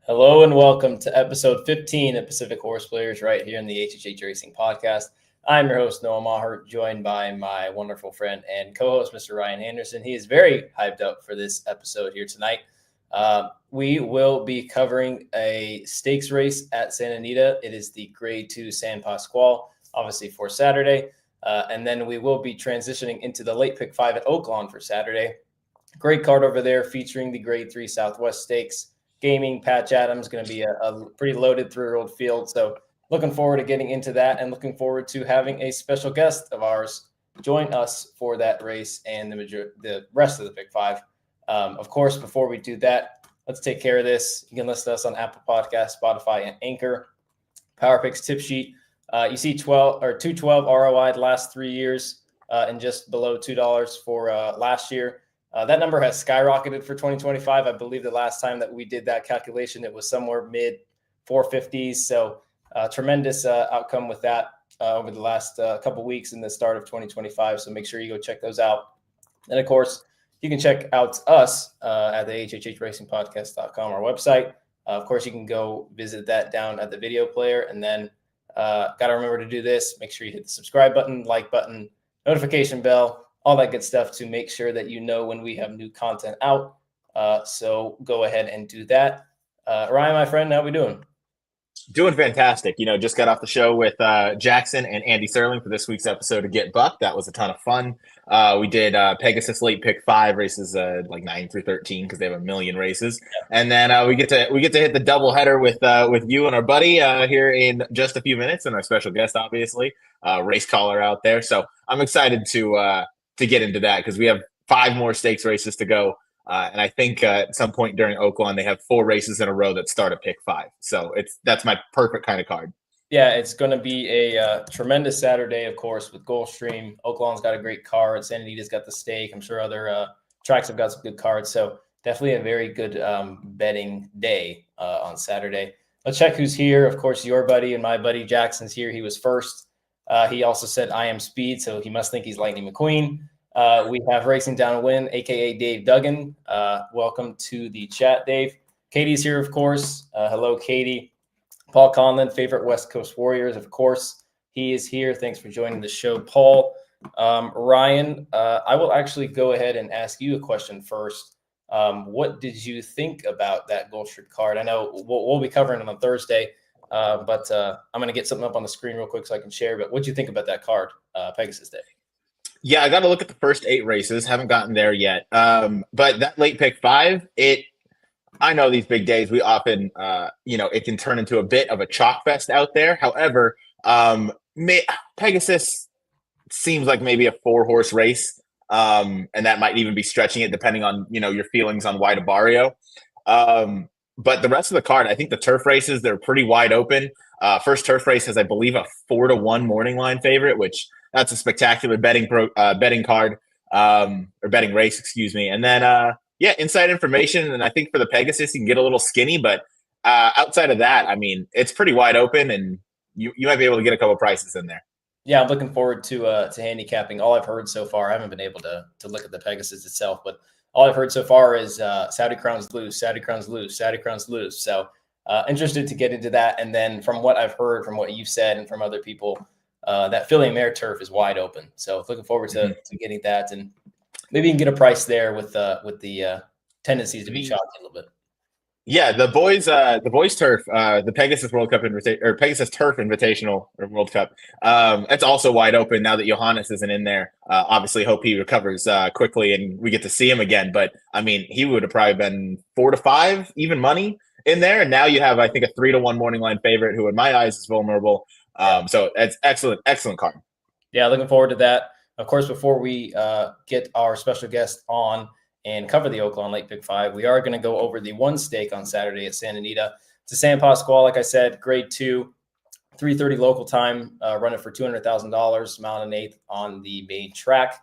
Hello and welcome to episode 15 of Pacific Horseplayers right here in the HHH Racing Podcast. I'm your host, Noah Meagher, joined by my wonderful friend and co-host, Mr. Ryan Anderson. He is very hyped up for this episode here tonight. We will be covering a stakes race at Santa Anita. It is the Grade 2 San Pasqual, obviously for Saturday. And then we will be transitioning into the late pick 5 at Oaklawn for Saturday. Great card over there featuring the Grade 3 Southwest Stakes. Gaming, Patch Adams, going to be a pretty loaded 3-year-old field. So looking forward to getting into that and looking forward to having a special guest of ours join us for that race and the rest of the Big Five. Of course, before we do that, let's take care of this. You can listen to us on Apple Podcasts, Spotify, and Anchor. Power Picks tip sheet. You see 212 ROI the last 3 years and just below $2 for last year. That number has skyrocketed for 2025. I believe the last time that we did that calculation, it was somewhere mid 450s. So tremendous outcome with that over the last couple weeks in the start of 2025. So make sure you go check those out. And of course, you can check out us at the HHHRacingPodcast.com, our website. Of course, you can go visit that down at the video player. And then got to remember to do this. Make sure you hit the subscribe button, like button, notification bell, all that good stuff to make sure that you know when we have new content out. So go ahead and do that. Ryan, my friend, how we doing? Doing fantastic. Just got off the show with Jackson and Andy Serling for this week's episode of Get Buck. That was a ton of fun. We did Pegasus late pick 5 races, like 9 through 13, because they have a million races. Yeah. And then we get to hit the double header with you and our buddy here in just a few minutes, and our special guest, obviously, race caller out there. So I'm excited to get into that because we have 5 more stakes races to go. And I think at some point during Oaklawn, they have 4 races in a row that start at pick 5. So that's my perfect kind of card. Yeah, it's going to be a tremendous Saturday, of course, with Gulfstream. Oaklawn's got a great card. Santa Anita's got the stake. I'm sure other tracks have got some good cards. So definitely a very good betting day on Saturday. Let's check who's here. Of course, your buddy and my buddy Jackson's here. He was first. He also said, I am speed, so he must think he's Lightning McQueen. We have Racing Down a Win, a.k.a. Dave Duggan. Welcome to the chat, Dave. Katie's here, of course. Hello, Katie. Paul Conlon, favorite West Coast Warriors, of course. He is here. Thanks for joining the show, Paul. Ryan, I will actually go ahead and ask you a question first. What did you think about that Gulfstream card? I know we'll be covering it on Thursday. But I'm going to get something up on the screen real quick so I can share. But what do you think about that card, Pegasus Day? Yeah, I got to look at the first 8 races. Haven't gotten there yet. But that late pick 5, I know these big days, we often, it can turn into a bit of a chalk fest out there. However, Pegasus seems like maybe a 4-horse race. And that might even be stretching it depending on, your feelings on Wide Barrio. But the rest of the card, I think the turf races, they're pretty wide open. First turf race has, I believe, a 4-1 morning line favorite, which that's a spectacular betting card or betting race, excuse me. And then, inside information. And I think for the Pegasus, you can get a little skinny. But outside of that, I mean, it's pretty wide open, and you might be able to get a couple prices in there. Yeah, I'm looking forward to handicapping. All I've heard so far, I haven't been able to look at the Pegasus itself, but all I've heard so far is Saudi Crowns lose, Saudi Crowns lose, Saudi Crowns lose. So interested to get into that. And then from what I've heard, from what you've said, and from other people, that Philly Mare turf is wide open. So looking forward to getting that, and maybe you can get a price there with the tendencies to be chalky a little bit. Yeah, the boys turf, the Pegasus World Cup or Pegasus Turf Invitational or World Cup. It's also wide open now that Johannes isn't in there. Obviously, hope he recovers quickly and we get to see him again. But I mean, he would have probably been 4 to 5 even money in there, and now you have, I think, a 3-1 morning line favorite who, in my eyes, is vulnerable. So it's excellent card. Yeah, looking forward to that. Of course, before we get our special guest on and cover the Oaklawn Late Pick 5, we are going to go over the 1 stake on Saturday at Santa Anita. It's a San Pasqual, like I said, Grade 2, 3:30 local time, running for $200,000, mile and an eighth on the main track.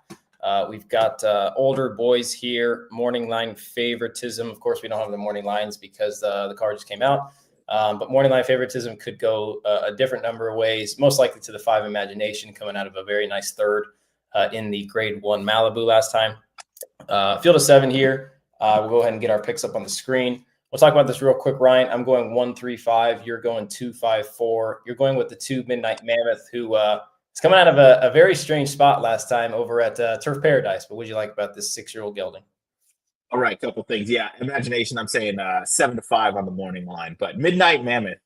We've got older boys here, morning line favoritism. Of course, we don't have the morning lines because the card just came out. But morning line favoritism could go a different number of ways, most likely to the 5 Imagination, coming out of a very nice third in the Grade 1 Malibu last time. Field of 7 here. We'll go ahead and get our picks up on the screen. We'll talk about this real quick, Ryan. I'm going 1-3-5. You're going 2-5-4. You're going with the 2 Midnight Mammoth, who is coming out of a very strange spot last time over at Turf Paradise. But what do you like about this 6-year-old gelding? All right, couple things. Yeah, Imagination, I'm saying 7-5 on the morning line, but Midnight Mammoth.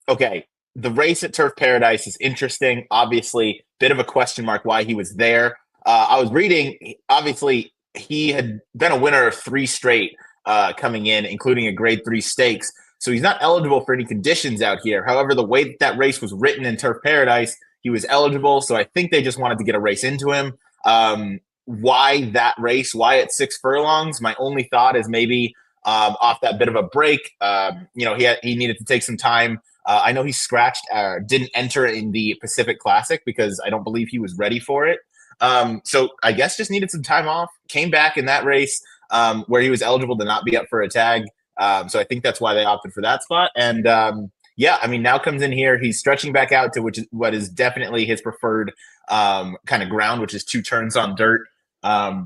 Okay, the race at Turf Paradise is interesting. Obviously, bit of a question mark why he was there. I was reading, obviously, he had been a winner of 3 straight coming in, including a Grade 3 stakes. So he's not eligible for any conditions out here. However, the way that race was written in Turf Paradise, he was eligible. So I think they just wanted to get a race into him. Why that race? Why at 6 furlongs? My only thought is maybe off that bit of a break. He needed to take some time. I know he scratched, didn't enter in the Pacific Classic because I don't believe he was ready for it. So I guess just needed some time off. Came back in that race where he was eligible to not be up for a tag. So I think that's why they opted for that spot. And now comes in here. He's stretching back out to what is definitely his preferred kind of ground, which is 2 turns on dirt. I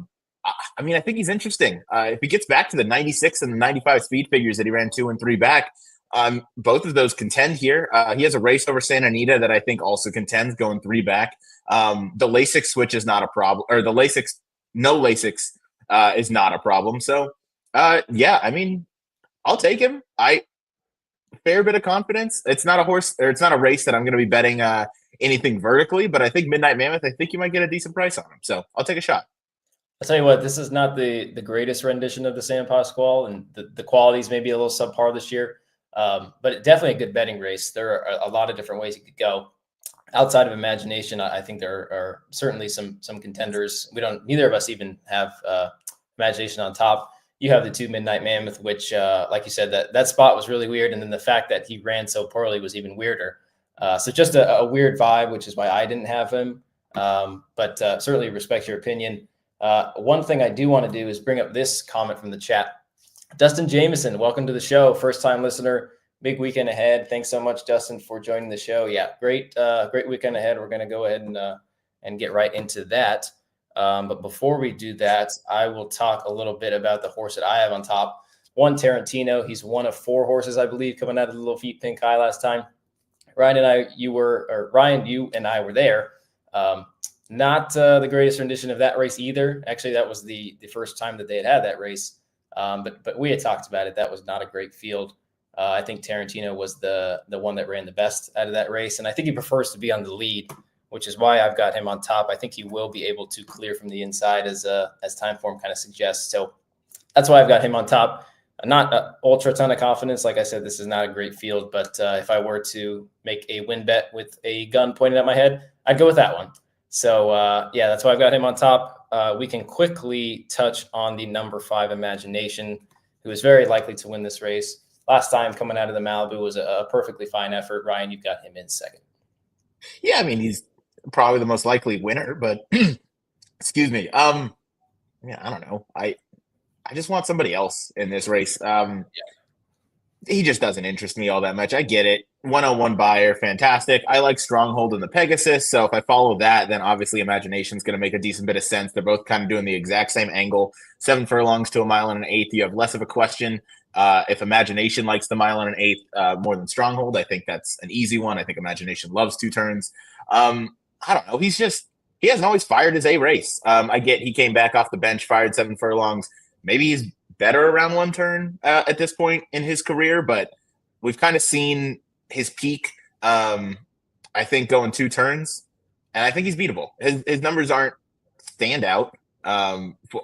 think he's interesting. If he gets back to the 96 and the 95 speed figures that he ran 2 and 3 back, both of those contend here. He has a race over Santa Anita that I think also contends going 3 back. The LASIK switch is not a problem, or the no LASIK is not a problem. So, I'll take him. Fair bit of confidence. It's not a race that I'm going to be betting anything vertically, but I think Midnight Mammoth, I think you might get a decent price on him. So I'll take a shot. I'll tell you what, this is not the greatest rendition of the San Pasqual, and the qualities may be a little subpar this year, but definitely a good betting race. There are a lot of different ways you could go. Outside of Imagination, I think there are certainly some contenders. Neither of us even have Imagination on top. You have the 2 Midnight Mammoth, which, like you said, that spot was really weird, and then the fact that he ran so poorly was even weirder. So just a weird vibe, which is why I didn't have him. But certainly respect your opinion. One thing I do want to do is bring up this comment from the chat. Dustin Jameson, welcome to the show. First-time listener, big weekend ahead. Thanks so much, Dustin, for joining the show. Yeah, great weekend ahead. We're going to go ahead and get right into that. But before we do that, I will talk a little bit about the horse that I have on top. 1, Tarantino. He's one of 4 horses, I believe, coming out of the Little Feet Pink Eye last time. Ryan, you and I were there. Not the greatest rendition of that race either. Actually, that was the first time that they had that race. But we had talked about it. That was not a great field. I think Tarantino was the one that ran the best out of that race. And I think he prefers to be on the lead, which is why I've got him on top. I think he will be able to clear from the inside as time form kind of suggests. So that's why I've got him on top. Not an ultra ton of confidence. Like I said, this is not a great field, but if I were to make a win bet with a gun pointed at my head, I'd go with that one. So that's why I've got him on top. We can quickly touch on the number 5 Imagination, who is very likely to win this race. Last time coming out of the Malibu was a perfectly fine effort. Ryan, you've got him in second. Yeah, he's probably the most likely winner, but excuse me. I don't know. I just want somebody else in this race. He just doesn't interest me all that much. I get it. 101 buyer, fantastic. I like Stronghold and the Pegasus. So if I follow that, then obviously Imagination's going to make a decent bit of sense. They're both kind of doing the exact same angle. 7 furlongs to a 1.125 miles. You have less of a question. If Imagination likes the 1.125 miles more than Stronghold, I think that's an easy one. I think Imagination loves 2 turns. I don't know. He hasn't always fired his A race. I get he came back off the bench, fired 7 furlongs. Maybe he's better around 1 turn at this point in his career, but we've kind of seen his peak, I think, going 2 turns, and I think he's beatable. His numbers aren't standout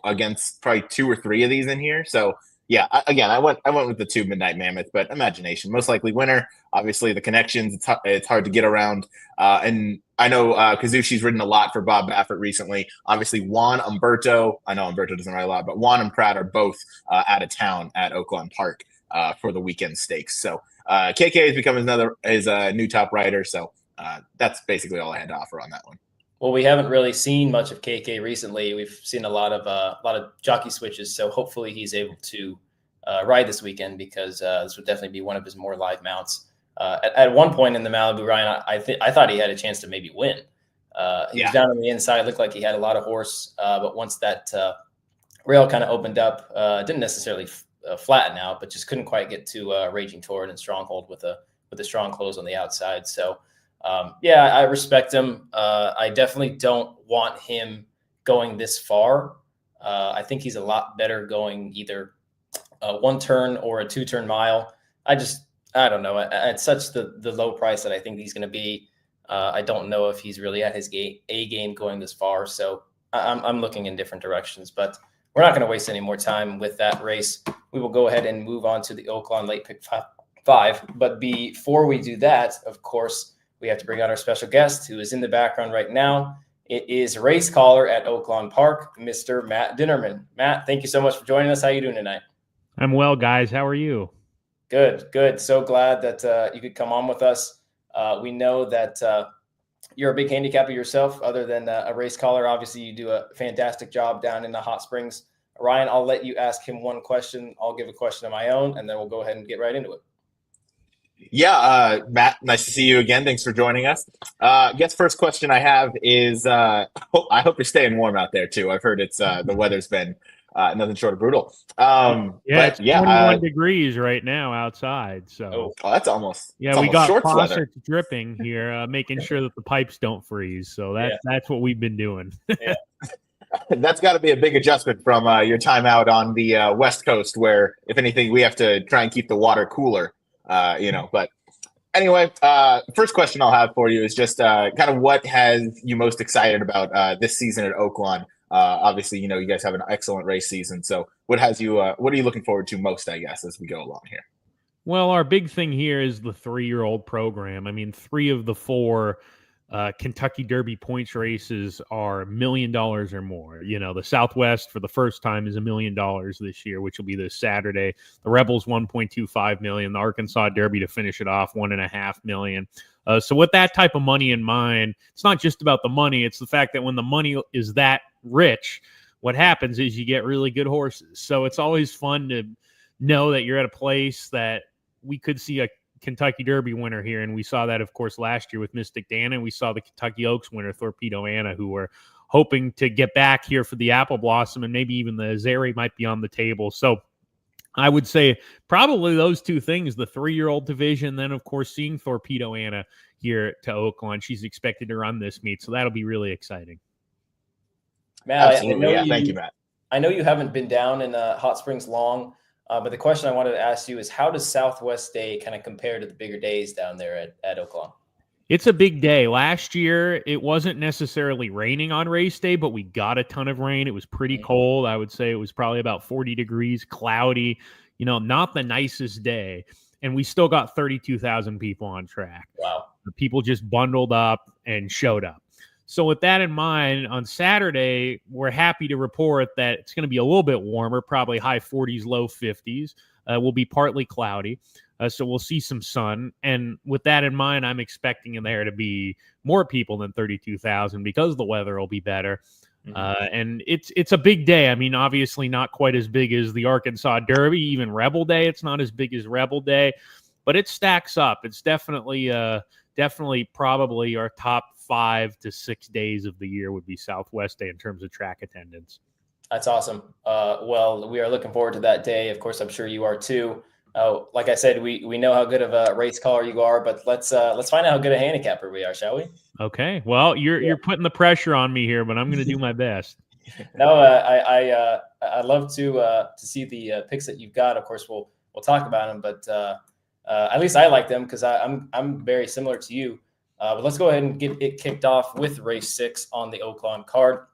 against probably 2 or 3 of these in here. So yeah, I went with the 2 Midnight Mammoth, but Imagination most likely winner. Obviously the connections, it's hard to get around, and I know Kazushi's ridden a lot for Bob Baffert recently. Obviously Juan Umberto, I know Umberto doesn't ride a lot, but Juan and Pratt are both out of town at Oaklawn Park for the weekend stakes. So KK has become his new top rider. So that's basically all I had to offer on that one. Well, we haven't really seen much of KK recently. We've seen a lot of jockey switches. So hopefully he's able to ride this weekend, because this would definitely be one of his more live mounts. At one point in the Malibu, Ryan, I thought he had a chance to maybe win. He was down on the inside, looked like he had a lot of horse, but once that rail kind of opened up, didn't necessarily flatten out, but just couldn't quite get to Raging Torrent and Stronghold with a strong close on the outside. So I respect him. I definitely don't want him going this far. I think he's a lot better going either a 1-turn or a 2-turn mile. I don't know. At such the low price that I think he's going to be, I don't know if he's really at his A game going this far. So I'm looking in different directions, but we're not going to waste any more time with that race. We will go ahead and move on to the Oaklawn Late Pick 5. But before we do that, of course, we have to bring out our special guest who is in the background right now. It is race caller at Oaklawn Park, Mr. Matt Dinerman. Matt, thank you so much for joining us. How are you doing tonight? I'm well, guys. How are you? Good. So glad that you could come on with us. We know that you're a big handicapper yourself, other than a race caller. Obviously, you do a fantastic job down in the hot springs. Ryan, I'll let you ask him one question. I'll give a question of my own, and then we'll go ahead and get right into it. Yeah, Matt, nice to see you again. Thanks for joining us. I guess first question I have is, I hope you're staying warm out there too. I've heard it's the weather's been nothing short of brutal. It's 21 degrees right now outside. So that's almost we got faucets dripping here, making sure that the pipes don't freeze. So that's what we've been doing. Yeah. That's got to be a big adjustment from your time out on the West Coast, where if anything, we have to try and keep the water cooler. But anyway, first question I'll have for you is just kind of what has you most excited about this season at Oaklawn? Obviously, you guys have an excellent race season. So what are you looking forward to most, I guess, as we go along here? Well, our big thing here is the 3-year-old program. I mean, 3 of the 4 Kentucky Derby points races are $1 million or more. The Southwest for the first time is $1 million this year, which will be this Saturday. The Rebels $1.25 million. The Arkansas Derby to finish it off $1.5 million. So with that type of money in mind, it's not just about the money. It's the fact that when the money is that rich, what happens is you get really good horses. So it's always fun to know that you're at a place that we could see a Kentucky Derby winner here, and we saw that, of course, last year with Mystic Dana, and we saw the Kentucky Oaks winner, Torpedo Anna, who were hoping to get back here for the Apple Blossom, and maybe even the Azeri might be on the table. So I would say probably those 2 things, the 3-year-old division, then, of course, seeing Torpedo Anna here to Oaklawn. She's expected to run this meet, so that'll be really exciting. Matt, absolutely. Thank you, Matt. I know you haven't been down in Hot Springs long, but the question I wanted to ask you is, how does Southwest Day kind of compare to the bigger days down there at Oaklawn? It's a big day. Last year, it wasn't necessarily raining on race day, but we got a ton of rain. It was pretty cold. I would say it was probably about 40 degrees, cloudy, not the nicest day. And we still got 32,000 people on track. Wow. The people just bundled up and showed up. So with that in mind, on Saturday, we're happy to report that it's going to be a little bit warmer, probably high 40s, low 50s. Will be partly cloudy. So we'll see some sun. And with that in mind, I'm expecting there to be more people than 32,000 because the weather will be better. And it's a big day. I mean, obviously not quite as big as the Arkansas Derby, even Rebel Day. It's not as big as Rebel Day, but it stacks up. It's definitely probably our top 5 to 6 days of the year would be Southwest Day in terms of track attendance. That's awesome. Well, we are looking forward to that day. Of course, I'm sure you are too. Like I said, we know how good of a race caller you are, but let's find out how good a handicapper we are, shall we? Okay. Well, you're putting the pressure on me here, but I'm going to do my best. No, I love to see the picks that you've got. Of course, we'll talk about them, but at least I like them because I'm very similar to you. But let's go ahead and get it kicked off with race 6 on the Oaklawn card.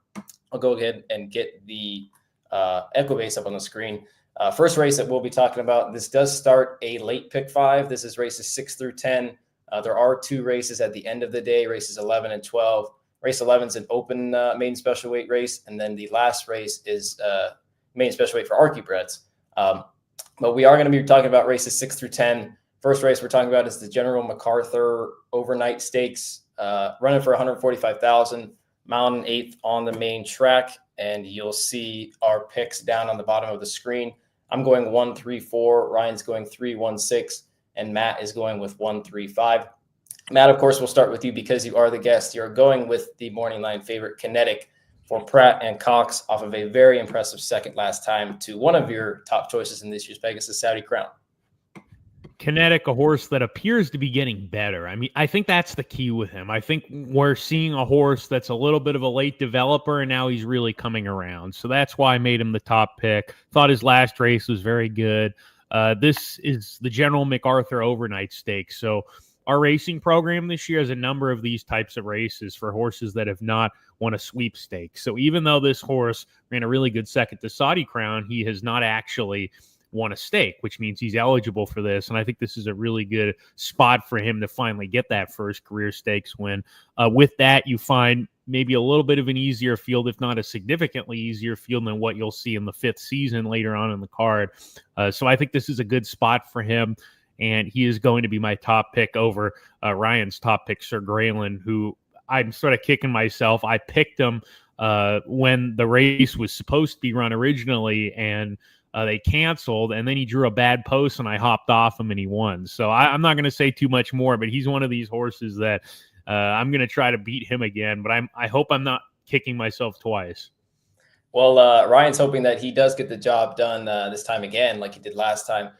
I'll go ahead and get the Equibase up on the screen. First race that we'll be talking about, this does start a late pick 5. This is races 6 through 10. There are 2 races at the end of the day, races 11 and 12. Race 11 is an open maiden special weight race, and then the last race is maiden special weight for Archiebreds. But we are going to be talking about races 6 through 10. First race we're talking about is the General MacArthur Overnight Stakes, running for $145,000, mile and 1/8 on the main track, and you'll see our picks down on the bottom of the screen. I'm going 1-3-4. Ryan's going 3-1-6, and Matt is going with 1-3-5. Matt, of course, we'll start with you because you are the guest. You're going with the morning line favorite, Kinetic. for Pratt and Cox off of a very impressive second last time to one of your top choices in this year's Pegasus, Saudi Crown. Kinetic, a horse that appears to be getting better. I mean, I think that's the key with him. I think we're seeing a horse that's a little bit of a late developer, and now he's really coming around. So that's why I made him the top pick. Thought his last race was very good. This is the General MacArthur Overnight Stakes. So our racing program this year has a number of these types of races for horses that have not won a sweepstakes. So even though this horse ran a really good second to Saudi Crown, he has not actually won a stake, which means he's eligible for this. And I think this is a really good spot for him to finally get that first career stakes win. With that, you find maybe a little bit of an easier field, if not a significantly easier field than what you'll see in the fifth season later on in the card. So I think this is a good spot for him. And he is going to be my top pick over Ryan's top pick, Sir Graylin, who I'm sort of kicking myself. I picked him when the race was supposed to be run originally, and they canceled, and then he drew a bad post, and I hopped off him, and he won. So I'm not going to say too much more, but he's one of these horses that I'm going to try to beat him again, but I hope I'm not kicking myself twice. Well, Ryan's hoping that he does get the job done this time again, like he did last time.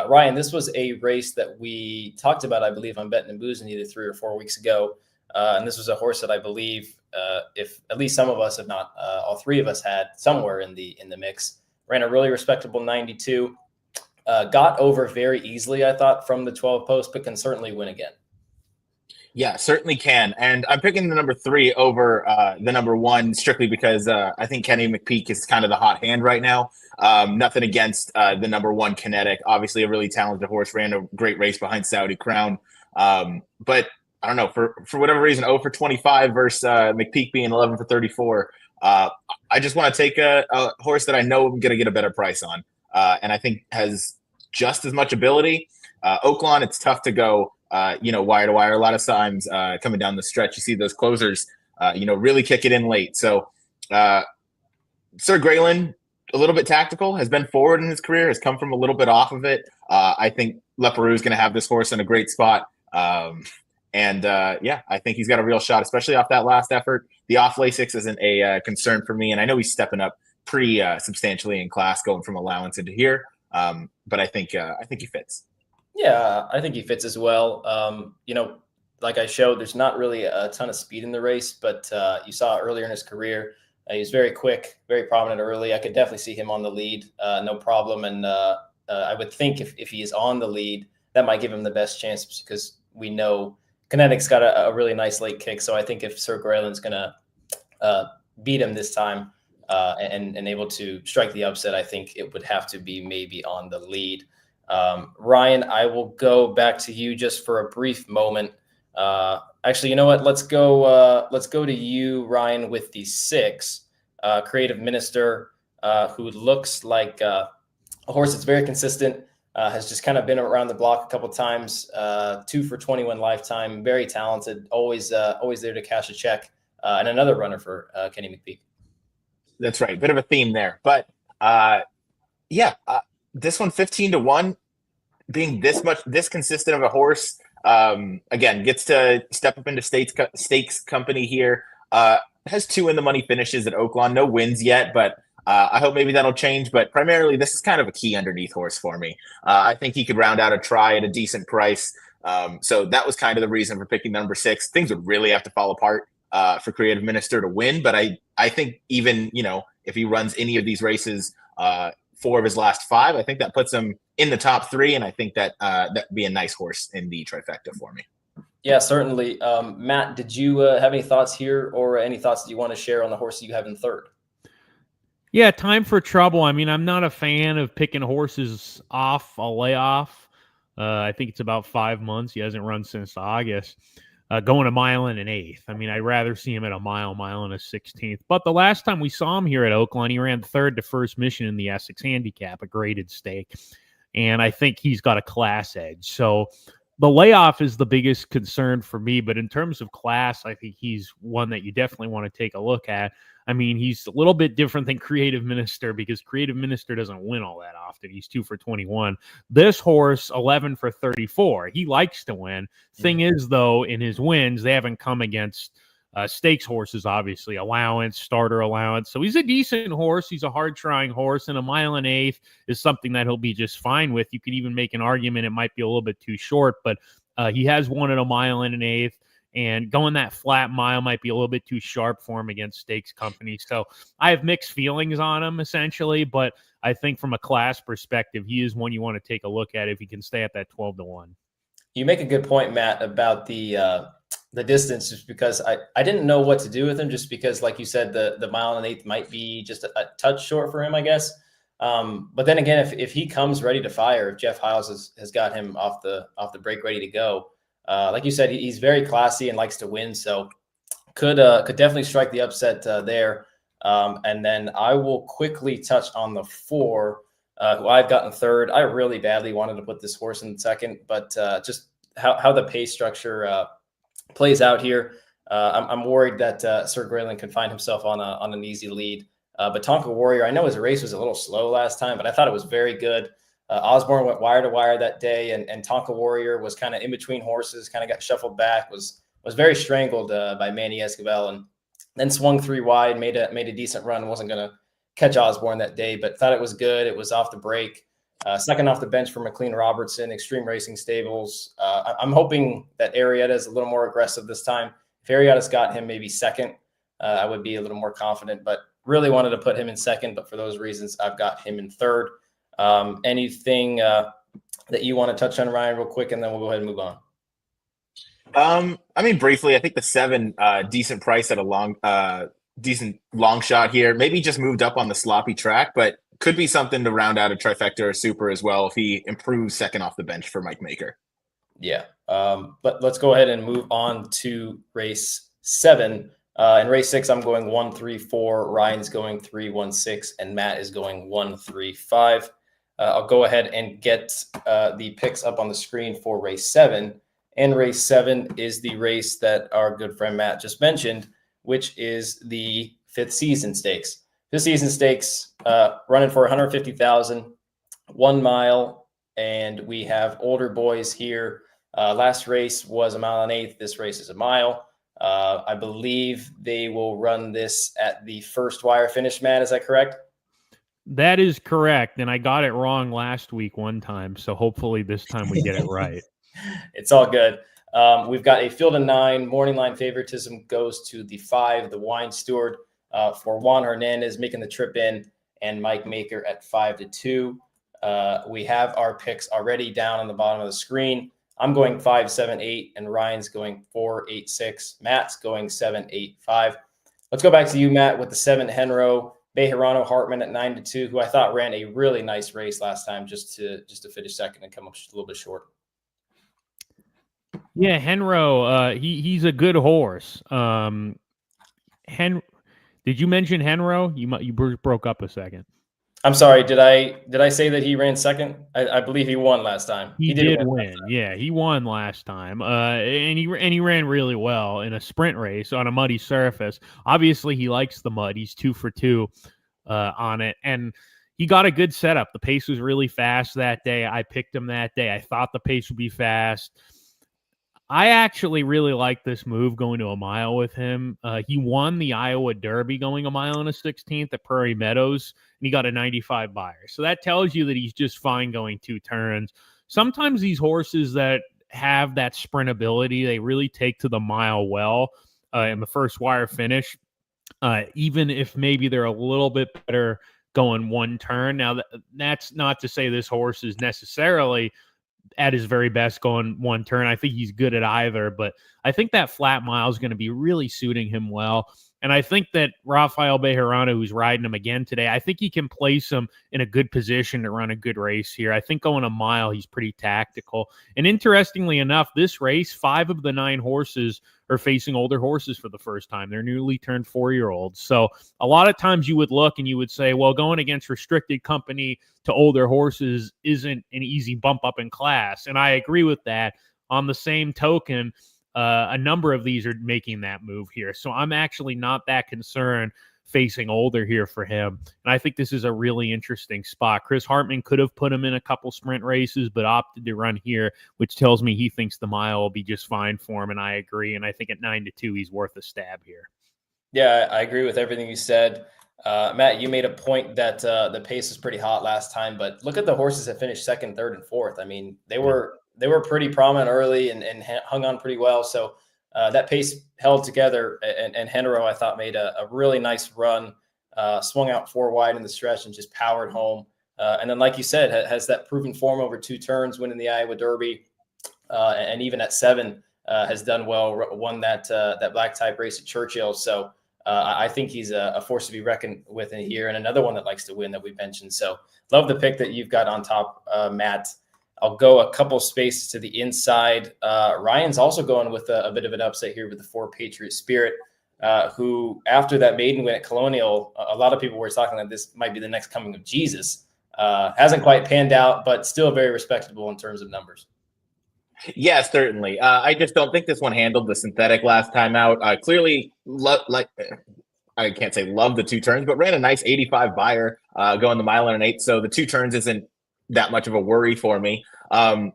Ryan, this was a race that we talked about, I believe, on Betting and Boozing either 3 or 4 weeks ago. And this was a horse that I believe, if at least some of us, if not all three of us, had somewhere in the mix. Ran a really respectable 92. Got over very easily, I thought, from the 12 post, but can certainly win again. Yeah, certainly can. And I'm picking the number 3 over the number 1 strictly because I think Kenny McPeak is kind of the hot hand right now. Nothing against the number 1 Kinetic. Obviously a really talented horse, ran a great race behind Saudi Crown. But I don't know, for whatever reason, 0 for 25 versus McPeak being 11 for 34. I just want to take a horse that I know I'm going to get a better price on, and I think has just as much ability. Oaklawn, it's tough to go, wire to wire. A lot of times coming down the stretch, you see those closers, really kick it in late. So Sir Graylin, a little bit tactical, has been forward in his career, has come from a little bit off of it. I think Leparoux is going to have this horse in a great spot. I think he's got a real shot, especially off that last effort. The off Lasix isn't a concern for me, and I know he's stepping up pretty substantially in class, going from allowance into here. But I think he fits. Yeah, I think he fits as well. Like I showed, there's not really a ton of speed in the race, but you saw earlier in his career, he was very quick, very prominent early. I could definitely see him on the lead, no problem. And I would think if he is on the lead, that might give him the best chance because we know Kinetic's got a really nice late kick. So I think if Sir Graylin's going to beat him this time and able to strike the upset, I think it would have to be maybe on the lead. Ryan, I will go back to you just for a brief moment. Actually, you know what? Let's go to you, Ryan, with the 6, Creative Minister, who looks like a horse that's very consistent. Has just kind of been around the block a couple of times, 2 for 21 lifetime, very talented, always there to cash a check, and another runner for Kenny McPeak. That's right. Bit of a theme there. But this one 15-1, being this consistent of a horse, again, gets to step up into stakes company here. Has 2 in the money finishes at Oaklawn, no wins yet, but I hope maybe that'll change, but primarily this is kind of a key underneath horse for me. I think he could round out a try at a decent price. So that was kind of the reason for picking number 6. Things would really have to fall apart for Creative Minister to win, but I think even, if he runs any of these races, 4 of his last 5, I think that puts him in the top 3, and I think that that'd be a nice horse in the trifecta for me. Yeah, certainly. Matt, did you have any thoughts here or any thoughts that you want to share on the horse that you have in 3rd? Yeah, Time for Trouble. I mean, I'm not a fan of picking horses off a layoff. I think it's about 5 months. He hasn't run since August. Going a mile and an 1/8. I mean, I'd rather see him at a mile and a 16th. But the last time we saw him here at Oaklawn, he ran 3rd to First Mission in the Essex Handicap, a graded stake. And I think he's got a class edge. So the layoff is the biggest concern for me. But in terms of class, I think he's one that you definitely want to take a look at. I mean, he's a little bit different than Creative Minister because Creative Minister doesn't win all that often. He's 2 for 21. This horse, 11 for 34. He likes to win. Thing is, though, in his wins, they haven't come against Stakes horses, obviously, allowance, starter allowance. So he's a decent horse. He's a hard-trying horse, and 1 1/8 is something that he'll be just fine with. You could even make an argument it might be a little bit too short, but he has won at 1 1/8, and going that flat mile might be a little bit too sharp for him against stakes companies. So I have mixed feelings on him, essentially, but I think from a class perspective, he is one you want to take a look at if he can stay at that 12-1. You make a good point, Matt, about the distance, just because I didn't know what to do with him, just because, like you said, the 1 1/8 might be just a touch short for him, I guess. But then again, if he comes ready to fire, if Jeff Hiles has got him off the break ready to go, like you said, he's very classy and likes to win, so could definitely strike the upset there. And then I will quickly touch on the 4, who I've gotten third. I really badly wanted to put this horse in second, but just how the pace structure plays out here, I'm worried that Sir Grayling could find himself on an easy lead. But Tonka Warrior, I know his race was a little slow last time, but I thought it was very good. Osborne went wire to wire that day, and Tonka Warrior was kind of in between horses, kind of got shuffled back, was very strangled by Manny Esquivel, and then swung 3 wide, made a decent run. Wasn't going to catch Osborne that day, but thought it was good. It was off the break. Second off the bench for McLean Robertson, Extreme Racing Stables. I'm hoping that Arrieta is a little more aggressive this time. If Arrieta's got him maybe second, I would be a little more confident, but really wanted to put him in second. But for those reasons, I've got him in third. Anything that you want to touch on, Ryan, real quick, and then we'll go ahead and move on. I mean, briefly, I think the 7, decent price at a decent long shot here. Maybe just moved up on the sloppy track, but could be something to round out a trifecta or super as well if he improves second off the bench for Mike Maker. Yeah. But let's go ahead and move on to race 7. In race 6, I'm going 1, 3, 4. Ryan's going 3, 1, 6, and Matt is going 1, 3, 5. I'll go ahead and get the picks up on the screen for race 7. And race 7 is the race that our good friend Matt just mentioned, which is the 5th Season Stakes. 5th Season Stakes running for $150,000, 1 mile, and we have older boys here. Last race was 1 1/8 miles. This race is 1 mile. I believe they will run this at the first wire finish, Matt. Is that correct? That is correct, and I got it wrong last week one time, so hopefully this time we get it right. It's all good. We've got a field of 9. Morning line favoritism goes to the 5, the Wine Steward, for Juan Hernandez making the trip in, and Mike Maker at 5-2. We have our picks already down on the bottom of the screen. I'm going 5, 7, 8, and Ryan's going 4, 8, 6. Matt's going 7, 8, 5. Let's go back to you, Matt, with the 7 Henro, Bejarano Hartman at 9-2, who I thought ran a really nice race last time, just to finish second and come up just a little bit short. Yeah, Henro, he's a good horse. Did you mention Henro? You broke up a second. I'm sorry. Did I say that he ran second? I believe he won last time. He did win. Yeah, he won last time. And he ran really well in a sprint race on a muddy surface. Obviously, he likes the mud. He's 2 for 2 on it, and he got a good setup. The pace was really fast that day. I picked him that day. I thought the pace would be fast. I actually really like this move going to 1 mile with him. He won the Iowa Derby going 1 mile and a 16th at Prairie Meadows, and he got a 95 buyer. So that tells you that he's just fine going 2 turns. Sometimes these horses that have that sprint ability, they really take to the mile well in the first wire finish, even if maybe they're a little bit better going 1 turn. Now, that's not to say this horse is necessarily at his very best going 1 turn. I think he's good at either, but I think that flat mile is going to be really suiting him well. And I think that Rafael Bejarano, who's riding him again today, I think he can place him in a good position to run a good race here. I think going 1 mile, he's pretty tactical. And interestingly enough, this race, 5 of the 9 horses are facing older horses for the first time. They're newly turned 4-year-olds. So a lot of times you would look and you would say, well, going against restricted company to older horses isn't an easy bump up in class. And I agree with that. On the same token, a number of these are making that move here. So I'm actually not that concerned facing older here for him. And I think this is a really interesting spot. Chris Hartman could have put him in a couple sprint races, but opted to run here, which tells me he thinks the mile will be just fine for him. And I agree. And I think at 9-2, he's worth a stab here. Yeah, I agree with everything you said. Matt, you made a point that the pace was pretty hot last time, but look at the horses that finished second, third, and fourth. I mean, they were pretty prominent early and hung on pretty well. So that pace held together, and Henro, I thought, made a really nice run, swung out 4 wide in the stretch and just powered home. And then, like you said, has that proven form over 2 turns, winning the Iowa Derby, and even at 7 has done well, won that black type race at Churchill. So I think he's a force to be reckoned with in here, and another one that likes to win that we mentioned. So love the pick that you've got on top, Matt. I'll go a couple spaces to the inside. Ryan's also going with a bit of an upset here with the 4 Patriot Spirit, who after that maiden win at Colonial, a lot of people were talking that this might be the next coming of Jesus. Hasn't quite panned out, but still very respectable in terms of numbers. Yeah, certainly. I just don't think this one handled the synthetic last time out. Clearly, I can't say love the 2 turns, but ran a nice 85 buyer going the mile and an 8. So the 2 turns isn't that much of a worry for me.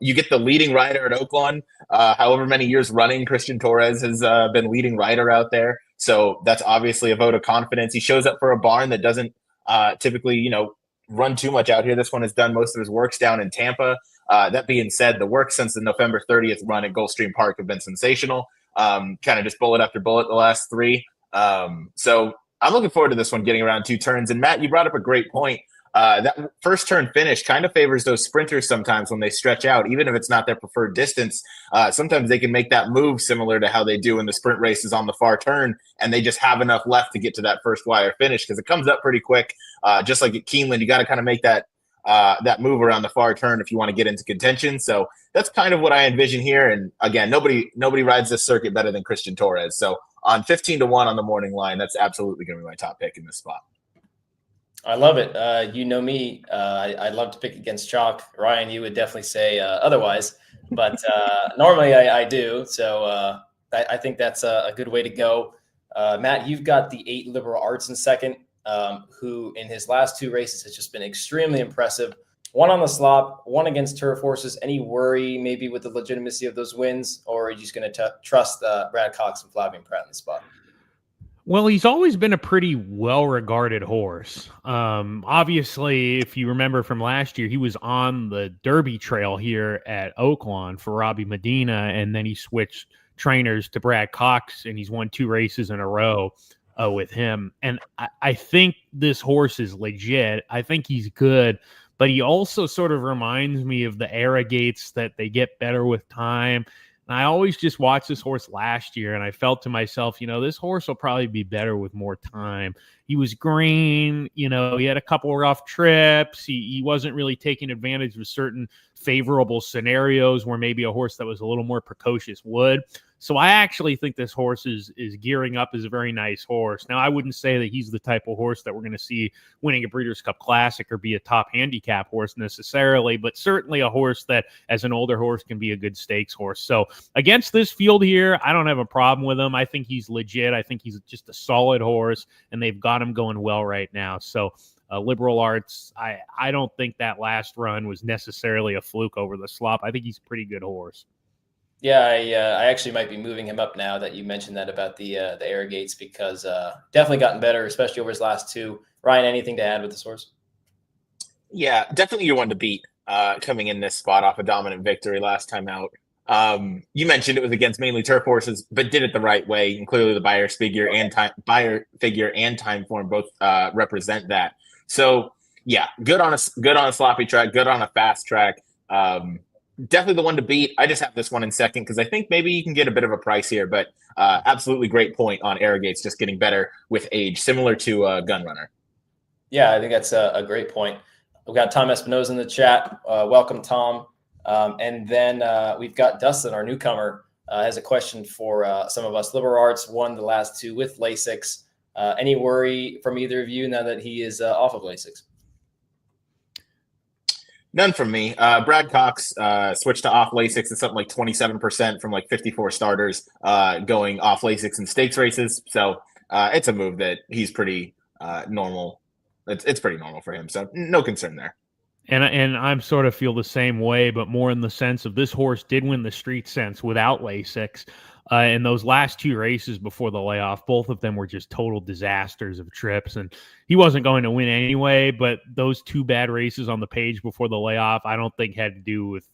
You get the leading rider at Oaklawn. However many years running, Christian Torres has been leading rider out there. So that's obviously a vote of confidence. He shows up for a barn that doesn't typically, run too much out here. This one has done most of his works down in Tampa. That being said, the work since the November 30th run at Gulfstream Park have been sensational. Kind of just bullet after bullet the last 3. So I'm looking forward to this one getting around 2 turns. And Matt, you brought up a great point. That first turn finish kind of favors those sprinters sometimes when they stretch out, even if it's not their preferred distance. Sometimes they can make that move similar to how they do in the sprint races on the far turn, and they just have enough left to get to that first wire finish because it comes up pretty quick. Just like at Keeneland, you got to kind of make that move around the far turn if you want to get into contention. So that's kind of what I envision here. And again, nobody rides this circuit better than Christian Torres. So on 15-1 on the morning line, that's absolutely going to be my top pick in this spot. I love it. You know me. I love to pick against chalk. Ryan, you would definitely say otherwise, but normally I do. So I think that's a good way to go. Matt, you've got the 8 Liberal Arts in second, who in his last 2 races has just been extremely impressive. 1 on the slop, 1 against turf horses. Any worry maybe with the legitimacy of those wins, or are you just going to trust Brad Cox and Flavien Prat in the spot? Well, he's always been a pretty well-regarded horse. Obviously, if you remember from last year, he was on the Derby trail here at Oaklawn for Robbie Medina, and then he switched trainers to Brad Cox, and he's won 2 races in a row with him. And I think this horse is legit. I think he's good, but he also sort of reminds me of the Arrogates, that they get better with time. And I always just watched this horse last year, and I felt to myself, this horse will probably be better with more time. He was green, he had a couple of rough trips. He wasn't really taking advantage of certain favorable scenarios where maybe a horse that was a little more precocious would. So I actually think this horse is gearing up as a very nice horse. Now, I wouldn't say that he's the type of horse that we're going to see winning a Breeders' Cup Classic or be a top handicap horse necessarily, but certainly a horse that, as an older horse, can be a good stakes horse. So against this field here, I don't have a problem with him. I think he's legit. I think he's just a solid horse, and they've got him going well right now. So Liberal Arts, I don't think that last run was necessarily a fluke over the slop. I think he's a pretty good horse. Yeah, I actually might be moving him up now that you mentioned that about the Arrogates, because definitely gotten better, especially over his last 2. Ryan, anything to add with this horse? Yeah, definitely you're one to beat coming in this spot off a dominant victory last time out. You mentioned it was against mainly turf horses, but did it the right way, and clearly the buyer figure and time form both represent that. So yeah, good on a sloppy track, good on a fast track. Definitely the one to beat. I just have this one in second because I think maybe you can get a bit of a price here, but absolutely great point on Arrogates just getting better with age, similar to Gunrunner. Yeah, I think that's a great point. We've got Tom Espinoza in the chat. Welcome, Tom. And then we've got Dustin, our newcomer, has a question for some of us. Liberal Arts won the last 2 with Lasix. Any worry from either of you now that he is off of Lasix? None from me. Brad Cox switched to off Lasix at something like 27% from like 54 starters going off Lasix in stakes races. So it's a move that he's pretty normal. It's pretty normal for him, so no concern there. And I'm sort of feel the same way, but more in the sense of this horse did win the street sense without Lasix. And those last two races before the layoff, both of them were just total disasters of trips. And he wasn't going to win anyway, but those two bad races on the page before the layoff, I don't think had to do with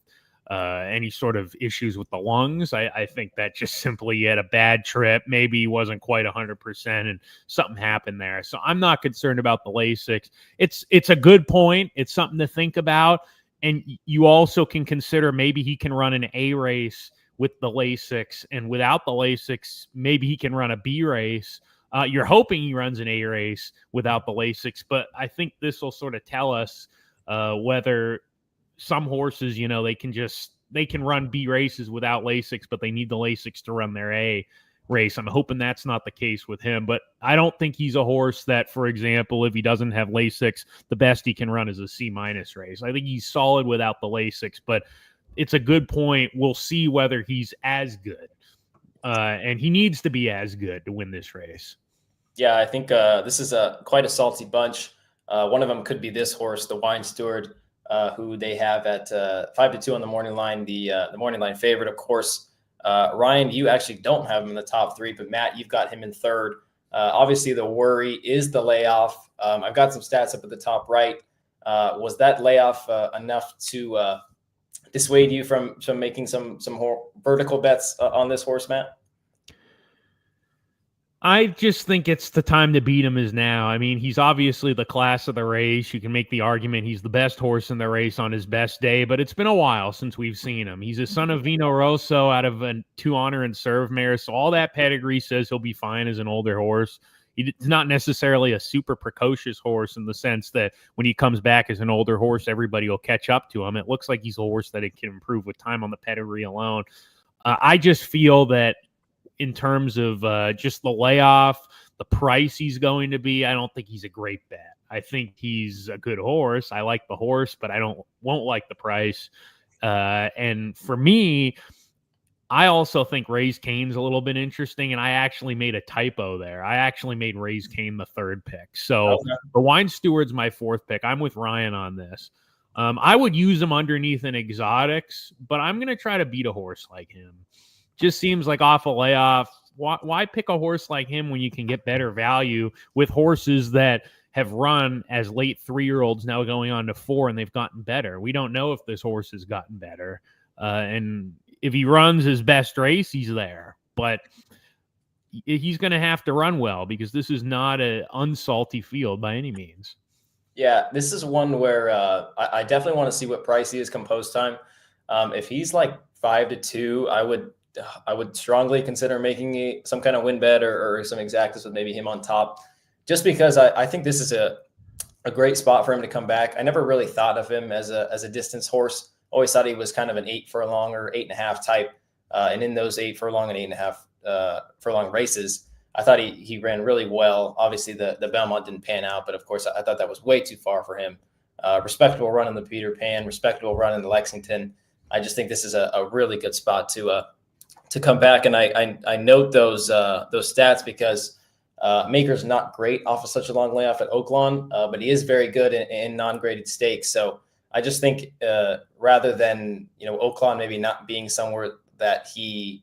any sort of issues with the lungs. I think that just simply he had a bad trip. Maybe he wasn't quite 100% and something happened there. So I'm not concerned about the Lasix. It's a good point. It's something to think about. And you also can consider maybe he can run an A race with the Lasix, and without the Lasix, maybe he can run a B race. You're hoping he runs an A race without the Lasix, but I think this will sort of tell us whether some horses, they can run B races without Lasix, but they need the Lasix to run their A race. I'm hoping that's not the case with him, but I don't think he's a horse that, for example, if he doesn't have Lasix, the best he can run is a C- race. I think he's solid without the Lasix, but it's a good point. We'll see whether he's as good. And he needs to be as good to win this race. Yeah, I think this is quite a salty bunch. One of them could be this horse, the Wine Steward, who they have at 5-2 on the morning line, the morning line favorite, of course. Ryan, you actually don't have him in the top three, but Matt, you've got him in third. Obviously, the worry is the layoff. I've got some stats up at the top right. Was that layoff enough to dissuade you from making some vertical bets on this horse, Matt? I just think it's the time to beat him is now. I mean, he's obviously the class of the race. You can make the argument he's the best horse in the race on his best day, but it's been a while since we've seen him. He's a son of Vino Rosso out of a 2 Honor and Serve mare, so all that pedigree says he'll be fine as an older horse. He's not necessarily a super precocious horse in the sense that when he comes back as an older horse, everybody will catch up to him. It looks like he's a horse that it can improve with time on the pedigree alone. I just feel that in terms of just the layoff, the price he's going to be, I don't think he's a great bet. I think he's a good horse. I like the horse, but I won't like the price. And for me, I also think Raise Cane's a little bit interesting, and I actually made a typo there. I actually made Raise Cane the third pick. So the Wine Steward's my fourth pick. I'm with Ryan on this. I would use him underneath an exotics, but I'm going to try to beat a horse like him. Just seems like off a layoff. Why pick a horse like him when you can get better value with horses that have run as late 3-year-olds now going on to 4, and they've gotten better? We don't know if this horse has gotten better. And if he runs his best race, he's there. But he's going to have to run well because this is not an unsalty field by any means. Yeah, this is one where I definitely want to see what price he is come post time. If he's like 5-2, I would strongly consider making some kind of win bet or some exactas with maybe him on top, just because I think this is a great spot for him to come back. I never really thought of him as a distance horse. Always thought he was kind of an 8 furlong or 8.5 type. And in those 8 furlong and 8.5 furlong races, I thought he ran really well. Obviously the Belmont didn't pan out, but of course I thought that was way too far for him. Respectable run in the Peter Pan, respectable run in the Lexington. I just think this is a really good spot to come back. And I note those stats because Meagher's not great off of such a long layoff at Oaklawn, but he is very good in non-graded stakes. So I just think rather than, Oaklawn maybe not being somewhere that he,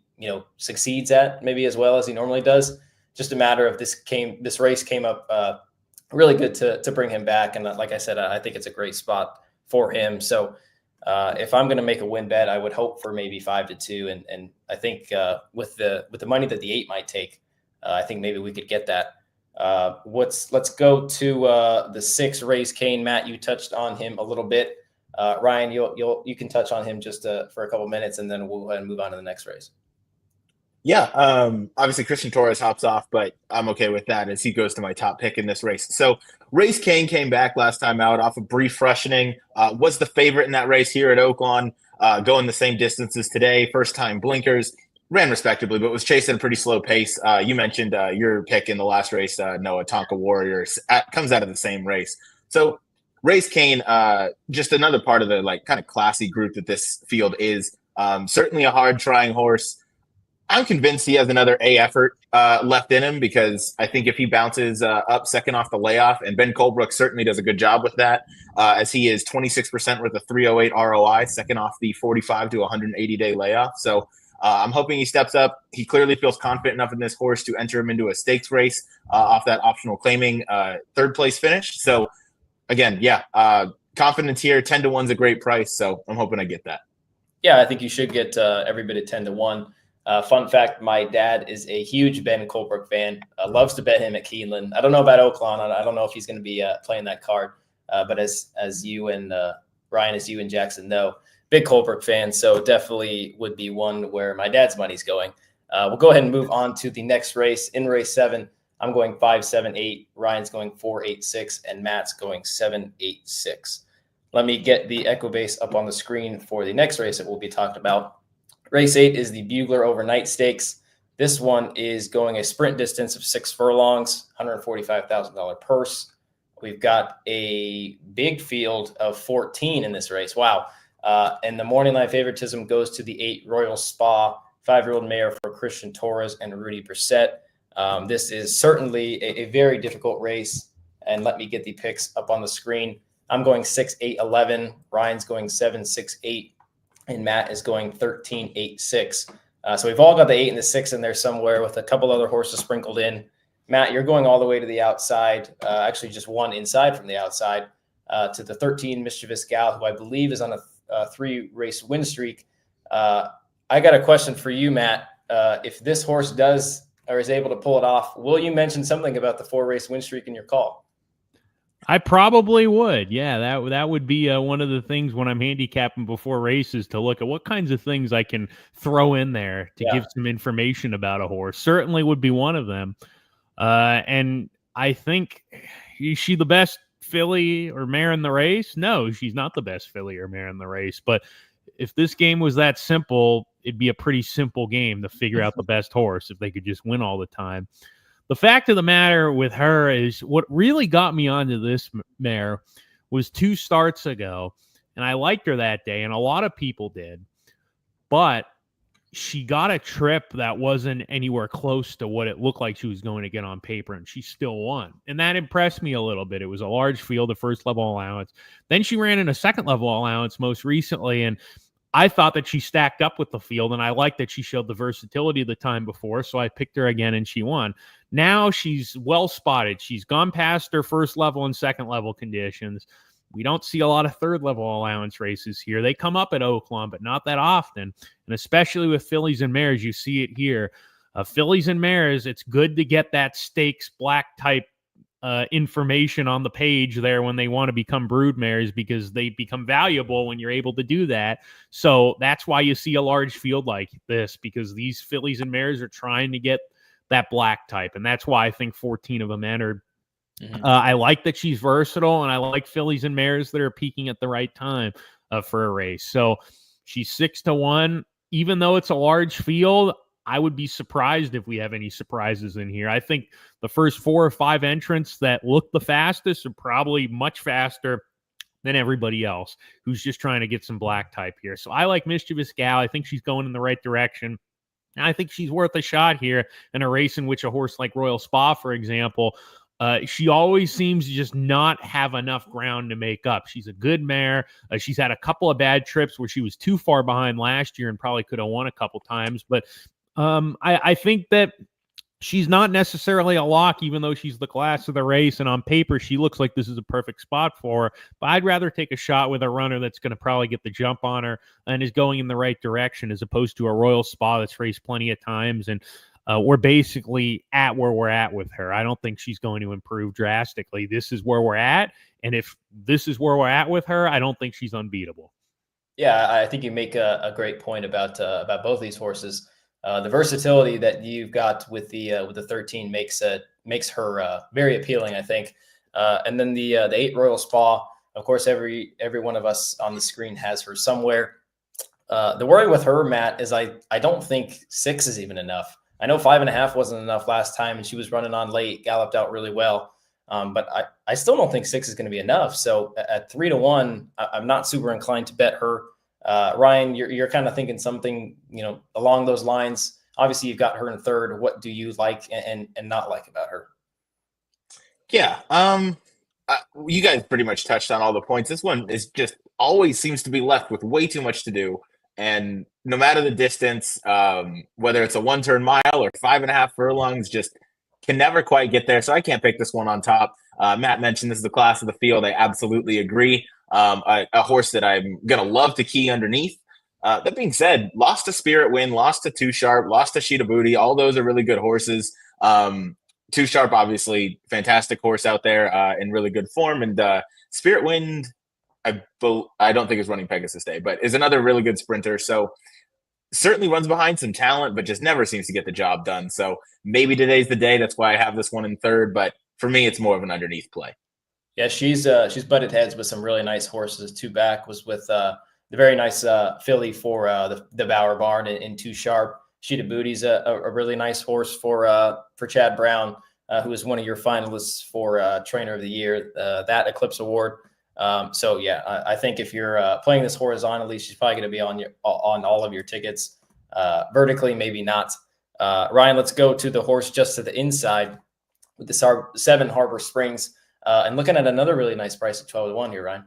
succeeds at maybe as well as he normally does, just a matter of this race came up really good to bring him back. And like I said, I think it's a great spot for him. So if I'm going to make a win bet, I would hope for maybe 5-2. And I think with the money that the 8 might take, I think maybe we could get that. Let's go to the 6 Raise Cane. Matt, you touched on him a little bit. Ryan, you can touch on him just for a couple minutes, and then we'll go ahead and move on to the next race. Yeah, obviously Christian Torres hops off, but I'm okay with that as he goes to my top pick in this race. So Raise Cane came back last time out off a brief freshening, was the favorite in that race here at Oaklawn, going the same distances today, first time blinkers, ran respectably, but was chasing a pretty slow pace. You mentioned your pick in the last race, Noah, Tonka Warriors, comes out of the same race. So Raise Cane, just another part of the kind of classy group that this field is. Certainly a hard trying horse. I'm convinced he has another A effort left in him, because I think if he bounces up second off the layoff, and Ben Colebrook certainly does a good job with that, as he is 26% with a 308 ROI, second off the 45 to 180 day layoff. So I'm hoping he steps up. He clearly feels confident enough in this horse to enter him into a stakes race off that optional claiming third place finish. So again, confidence here. 10-1 is a great price. So I'm hoping I get that. Yeah, I think you should get every bit at 10-1. Fun fact, my dad is a huge Ben Colebrook fan, loves to bet him at Keeneland. I don't know about Oaklawn. I don't know if he's going to be playing that card. But as you and Ryan, as you and Jackson know, big Colebrook fan. So definitely would be one where my dad's money's going. We'll go ahead and move on to the next race. In race 7, I'm going 5-7-8. Ryan's going 4-8-6, and Matt's going 7-8-6. Let me get the Equibase up on the screen for the next race that we'll be talking about. Race 8 is the Bugler Overnight Stakes. This one is going a sprint distance of 6 furlongs, $145,000 purse. We've got a big field of 14 in this race. Wow. And the morning line favoritism goes to the 8 Royal Spa, 5-year-old mare for Christian Torres and Rudy Brissett. This is certainly a very difficult race. And let me get the picks up on the screen. I'm going 6-8-11. Ryan's going 7-6-8. And Matt is going 13-8-6. So we've all got the 8 and the 6 in there somewhere with a couple other horses sprinkled in. Matt, you're going all the way to the outside, actually just one inside from the outside, to the 13 Mischievous Gal, who I believe is on a 3-race win streak. I got a question for you, Matt. If this horse does or is able to pull it off, will you mention something about the 4-race win streak in your call? I probably would. Yeah, that would be one of the things when I'm handicapping before races, to look at what kinds of things I can throw in there to give some information about a horse. Certainly would be one of them. And I think, is she the best filly or mare in the race? No, she's not the best filly or mare in the race. But if this game was that simple, it'd be a pretty simple game to figure out the best horse if they could just win all the time. The fact of the matter with her is, what really got me onto this mare was 2 starts ago, and I liked her that day, and a lot of people did, but she got a trip that wasn't anywhere close to what it looked like she was going to get on paper, and she still won. And that impressed me a little bit. It was a large field, a first level allowance. Then she ran in a second level allowance most recently, and I thought that she stacked up with the field, and I liked that she showed the versatility the time before, so I picked her again, and she won. Now she's well spotted. She's gone past her first level and second level conditions. We don't see a lot of third level allowance races here. They come up at Oaklawn, but not that often. And especially with fillies and mares, you see it here. Fillies and mares, it's good to get that stakes black type information on the page there when they want to become brood mares, because they become valuable when you're able to do that. So that's why you see a large field like this, because these fillies and mares are trying to get that black type. And that's why I think 14 of them entered. I like that she's versatile, and I like fillies and mares that are peaking at the right time for a race. So she's 6-1. Even though it's a large field, I would be surprised if we have any surprises in here. I think the first 4 or 5 entrants that look the fastest are probably much faster than everybody else who's just trying to get some black type here. So I like Mischievous Gal. I think she's going in the right direction. And I think she's worth a shot here in a race in which a horse like Royal Spa, for example, she always seems to just not have enough ground to make up. She's a good mare. She's had a couple of bad trips where she was too far behind last year and probably could have won a couple times. But I think that she's not necessarily a lock, even though she's the class of the race. And on paper, she looks like this is a perfect spot for her. But I'd rather take a shot with a runner that's going to probably get the jump on her and is going in the right direction, as opposed to a Royal Spa that's raced plenty of times. And we're basically at where we're at with her. I don't think she's going to improve drastically. This is where we're at. And if this is where we're at with her, I don't think she's unbeatable. Yeah, I think you make a great point about both these horses. The versatility that you've got with the 13 makes her very appealing, I think. And then the 8 Royal Spa, of course, every one of us on the screen has her somewhere. The worry with her, Matt, is I don't think 6 is even enough. I know 5.5 wasn't enough last time, and she was running on late, galloped out really well. But I still don't think 6 is going to be enough. So at 3-1, I'm not super inclined to bet her. Ryan, you're kind of thinking something, along those lines. Obviously, you've got her in third. What do you like and not like about her? Yeah. You guys pretty much touched on all the points. This one is just always seems to be left with way too much to do. And no matter the distance, whether it's a 1-turn mile or 5.5 furlongs, just can never quite get there. So I can't pick this one on top. Matt mentioned this is the class of the field. I absolutely agree. A horse that I'm going to love to key underneath. That being said, lost to Spirit Wind, lost to Too Sharp, lost to Sheeta Booty. All those are really good horses. Too Sharp, obviously, fantastic horse out there in really good form. And Spirit Wind, I don't think is running Pegasus Day, but is another really good sprinter. So certainly runs behind some talent, but just never seems to get the job done. So maybe today's the day. That's why I have this one in third. But for me, it's more of an underneath play. Yeah, she's butted heads with some really nice horses. Two Back was with the very nice filly for the Bauer Barn in Too Sharp. Sheeta Booty's a really nice horse for Chad Brown, who was one of your finalists for Trainer of the Year, that Eclipse Award. So yeah, I think if you're playing this horizontally, she's probably going to be on all of your tickets. Vertically, maybe not. Ryan, let's go to the horse just to the inside with the 7 Harbor Springs, and looking at another really nice price at 12-1 here, Ryan.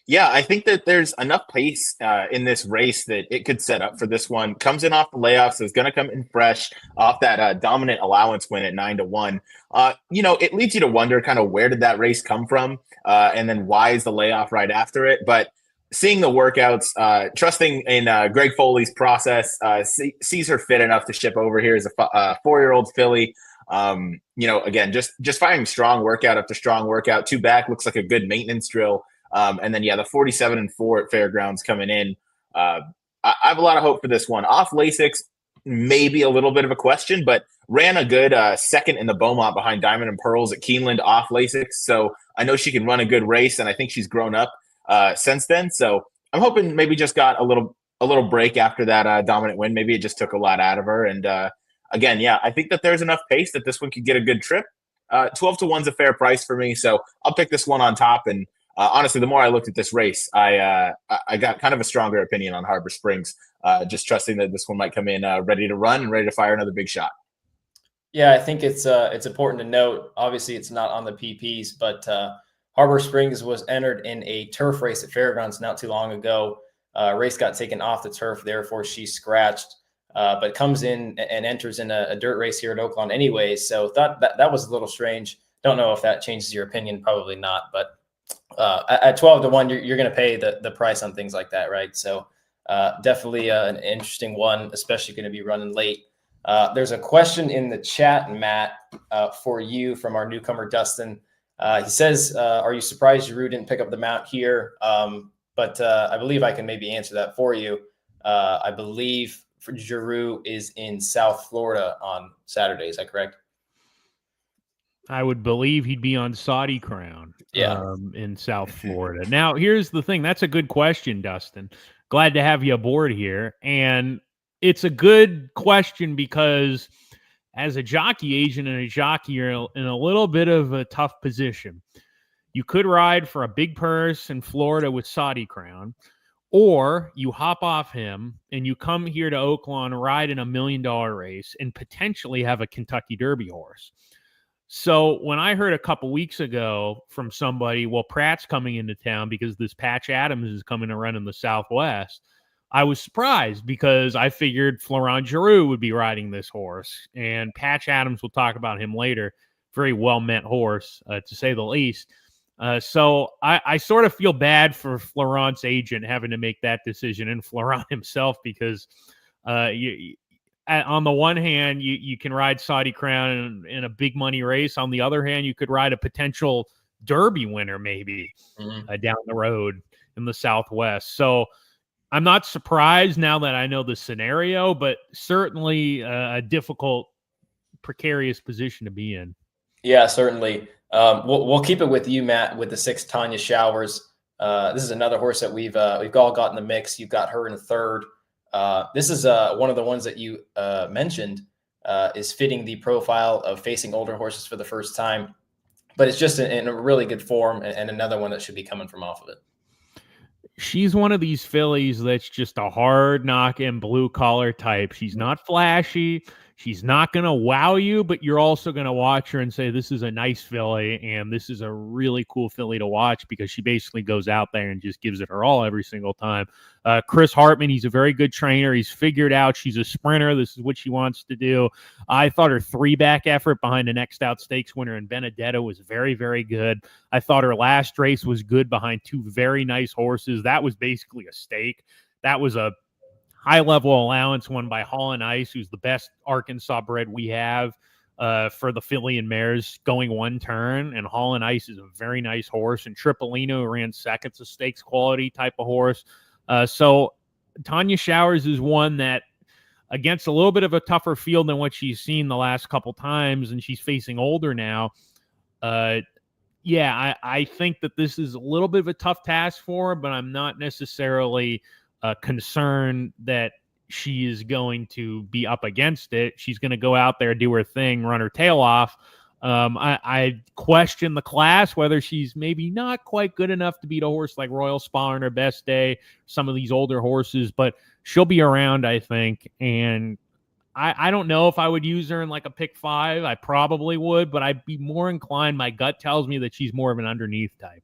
Yeah, I think that there's enough pace in this race that it could set up for this one. Comes in off the layoffs, so it's going to come in fresh off that dominant allowance win at 9-1. It leads you to wonder kind of where did that race come from, and then why is the layoff right after it? But seeing the workouts, trusting in Greg Foley's process, sees her fit enough to ship over here as a 4-year-old filly. Again, just firing strong workout after strong workout. Two Back looks like a good maintenance drill. And then, the 47-4 at Fairgrounds coming in. I have a lot of hope for this one. Off Lasix, maybe a little bit of a question, but ran a good second in the Beaumont behind Diamond and Pearls at Keeneland off Lasix. So I know she can run a good race, and I think she's grown up since then. So I'm hoping maybe just got a little break after that dominant win. Maybe it just took a lot out of her. And again, I think that there's enough pace that this one could get a good trip. 12-1's a fair price for me, so I'll pick this one on top. And honestly, the more I looked at this race, I got kind of a stronger opinion on Harbor Springs, just trusting that this one might come in ready to run and ready to fire another big shot. Yeah, I think it's important to note, obviously it's not on the PPs, but Harbor Springs was entered in a turf race at Fairgrounds not too long ago. Race got taken off the turf, therefore she's scratched, but comes in and enters in a dirt race here at Oaklawn anyway. So thought that was a little strange. Don't know if that changes your opinion, probably not, but at 12-1, you're going to pay the price on things like that, right? So definitely an interesting one, especially going to be running late. There's a question in the chat, Matt, for you from our newcomer, Dustin. He says, are you surprised Giroux didn't pick up the mount here? But I believe I can maybe answer that for you. I believe Giroux is in South Florida on Saturday. Is that correct? I would believe he'd be on Saudi Crown in South Florida. Now, here's the thing. That's a good question, Dustin. Glad to have you aboard here. And it's a good question because as a jockey agent and a jockey, you're in a little bit of a tough position. You could ride for a big purse in Florida with Saudi Crown, or you hop off him and you come here to Oaklawn, ride in $1 million race, and potentially have a Kentucky Derby horse. So when I heard a couple weeks ago from somebody, well, Pratt's coming into town because this Patch Adams is coming to run in the Southwest, I was surprised because I figured Florent Giroux would be riding this horse. And Patch Adams, we'll talk about him later, very well-met horse, to say the least. So I sort of feel bad for Florent's agent having to make that decision, and Florent himself, because on the one hand, you can ride Saudi Crown in a big money race. On the other hand, you could ride a potential Derby winner maybe down the road in the Southwest. So I'm not surprised now that I know the scenario, but certainly a difficult, precarious position to be in. Yeah, certainly. We'll keep it with you, Matt, with the 6 Tanya Showers. This is another horse that we've all got in the mix. You've got her in third. This is one of the ones that you mentioned is fitting the profile of facing older horses for the first time, but it's just in a really good form, and another one that should be coming from off of it. she's one of these fillies that's just a hard knocking blue collar type. She's not flashy. She's not going to wow you, but you're also going to watch her and say, this is a nice filly, and this is a really cool filly to watch because she basically goes out there and just gives it her all every single time. Chris Hartman, he's a very good trainer. He's figured out she's a sprinter. This is what she wants to do. I thought her 3-back effort behind the Next Out Stakes winner in Benedetto was very, very good. I thought her last race was good behind 2 very nice horses. That was basically a stake. That was a high-level allowance won by Hall and Ice, who's the best Arkansas bred we have for the filly and mares going 1 turn. And Hall and Ice is a very nice horse. And Tripolino ran second. It's a stakes quality type of horse. So Tanya Showers is one that, against a little bit of a tougher field than what she's seen the last couple times, and she's facing older now. I think that this is a little bit of a tough task for her, but I'm not necessarily concerned that she is going to be up against it. She's going to go out there, do her thing, run her tail off. I question the class, whether she's maybe not quite good enough to beat a horse like Royal Spa on her best day, some of these older horses, but she'll be around, I think. And I don't know if I would use her in like a pick 5. I probably would, but I'd be more inclined. My gut tells me that she's more of an underneath type.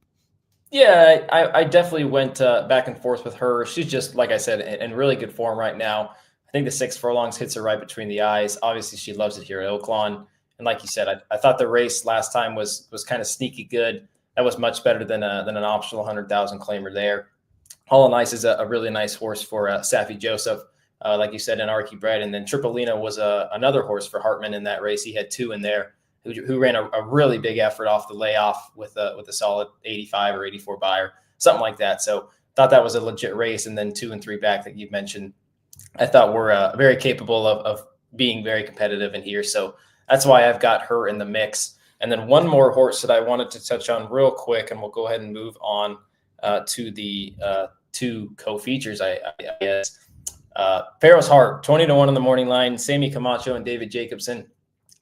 Yeah, I definitely went back and forth with her. She's just, like I said, in really good form right now. I think the 6 furlongs hits her right between the eyes. Obviously, she loves it here at Oaklawn. And like you said, I thought the race last time was kind of sneaky good. That was much better than an optional 100,000 claimer there. Hall and Ice is a really nice horse for Safi Joseph, like you said, an Archie bred. And then Tripolino was another horse for Hartman in that race. He had 2 in there who ran a really big effort off the layoff with a solid 85 or 84 buyer, something like that. So thought that was a legit race. And then 2 and 3 back that you mentioned, I thought were very capable of being very competitive in here. So that's why I've got her in the mix. And then one more horse that I wanted to touch on real quick, and we'll go ahead and move on to the 2 co-features, I guess. Pharaoh's Heart, 20-1 on the morning line, Sammy Camacho and David Jacobson.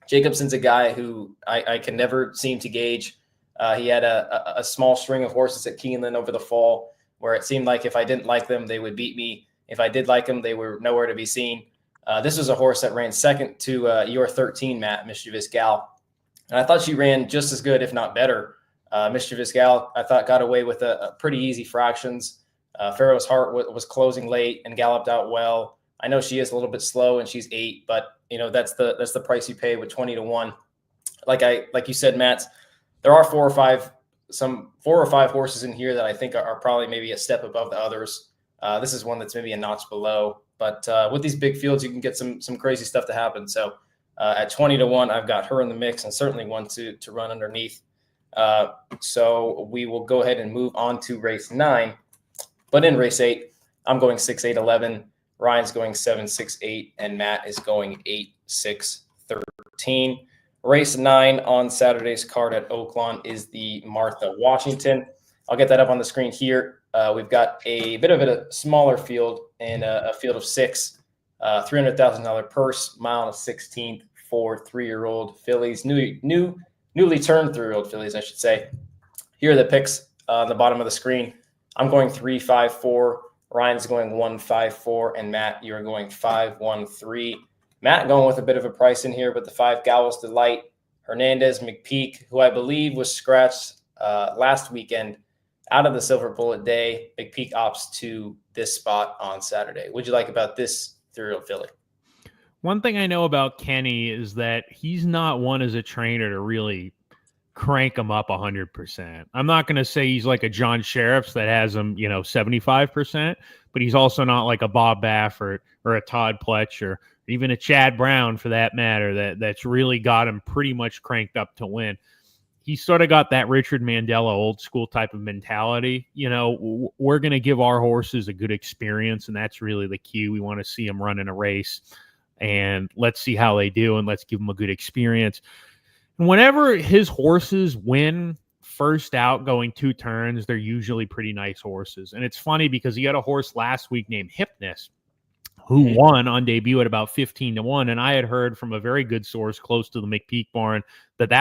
Jacobson's a guy who I can never seem to gauge. He had a small string of horses at Keeneland over the fall where it seemed like if I didn't like them, they would beat me. If I did like them, they were nowhere to be seen. This was a horse that ran second to your 13, Matt, Mischievous Gal. And I thought she ran just as good, if not better. Mischievous Gal, I thought, got away with a pretty easy fractions. Pharaoh's Heart was closing late and galloped out well. I know she is a little bit slow and she's 8, but that's the price you pay with 20-1. Like you said, Matt, there are 4 or 5 horses in here that I think are probably maybe a step above the others. This is one that's maybe a notch below, but with these big fields, you can get some crazy stuff to happen. So at 20-1, I've got her in the mix and certainly one to run underneath. So we will go ahead and move on to race 9. But in race 8, I'm going 6, 8, 11. Ryan's going 7, 6, 8, and Matt is going 8, 6, 13. Race 9 on Saturday's card at Oaklawn is the Martha Washington. I'll get that up on the screen here. We've got a bit of a smaller field and a field of 6, $300,000 purse, mile and a 16th for 3-year-old fillies, newly turned 3-year-old fillies, I should say. Here are the picks on the bottom of the screen. I'm going 3, 5, 4. Ryan's going 1, 5, 4, and Matt, you're going 5, 1, 3. Matt going with a bit of a price in here, but the 5 Gallows Delight, Hernandez McPeak, who I believe was scratched last weekend out of the Silver Bullet Day. McPeak opts to this spot on Saturday. What'd you like about this 3-year-old filly? One thing I know about Kenny is that he's not one as a trainer to really crank him up 100%. I'm not going to say he's like a John Sheriff's that has him, 75%, but he's also not like a Bob Baffert or a Todd Pletch or even a Chad Brown for that matter that's really got him pretty much cranked up to win. He sort of got that Richard Mandela old school type of mentality. We're going to give our horses a good experience, and that's really the key. We want to see them run in a race, and let's see how they do, and let's give them a good experience. Whenever his horses win first out going 2 turns, they're usually pretty nice horses. And it's funny because he had a horse last week named Hypnus who won on debut at about 15-1. And I had heard from a very good source close to the McPeak barn that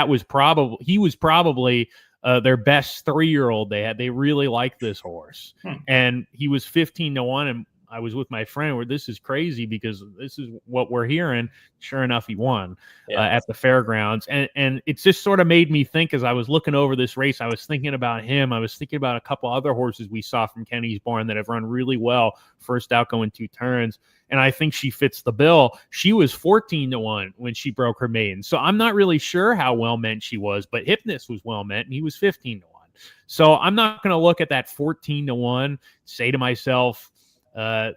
he was probably their best 3-year-old they had. They really liked this horse. And he was 15-1. And I was with my friend where this is crazy because this is what we're hearing. Sure enough, he won at the fairgrounds. And it just sort of made me think as I was looking over this race, I was thinking about him. I was thinking about a couple other horses we saw from Kenny's barn that have run really well, first out going 2 turns. And I think she fits the bill. She was 14-1 when she broke her maiden. So I'm not really sure how well meant she was, but Hypnus was well meant and he was 15-1. So I'm not going to look at that 14-1, say to myself, I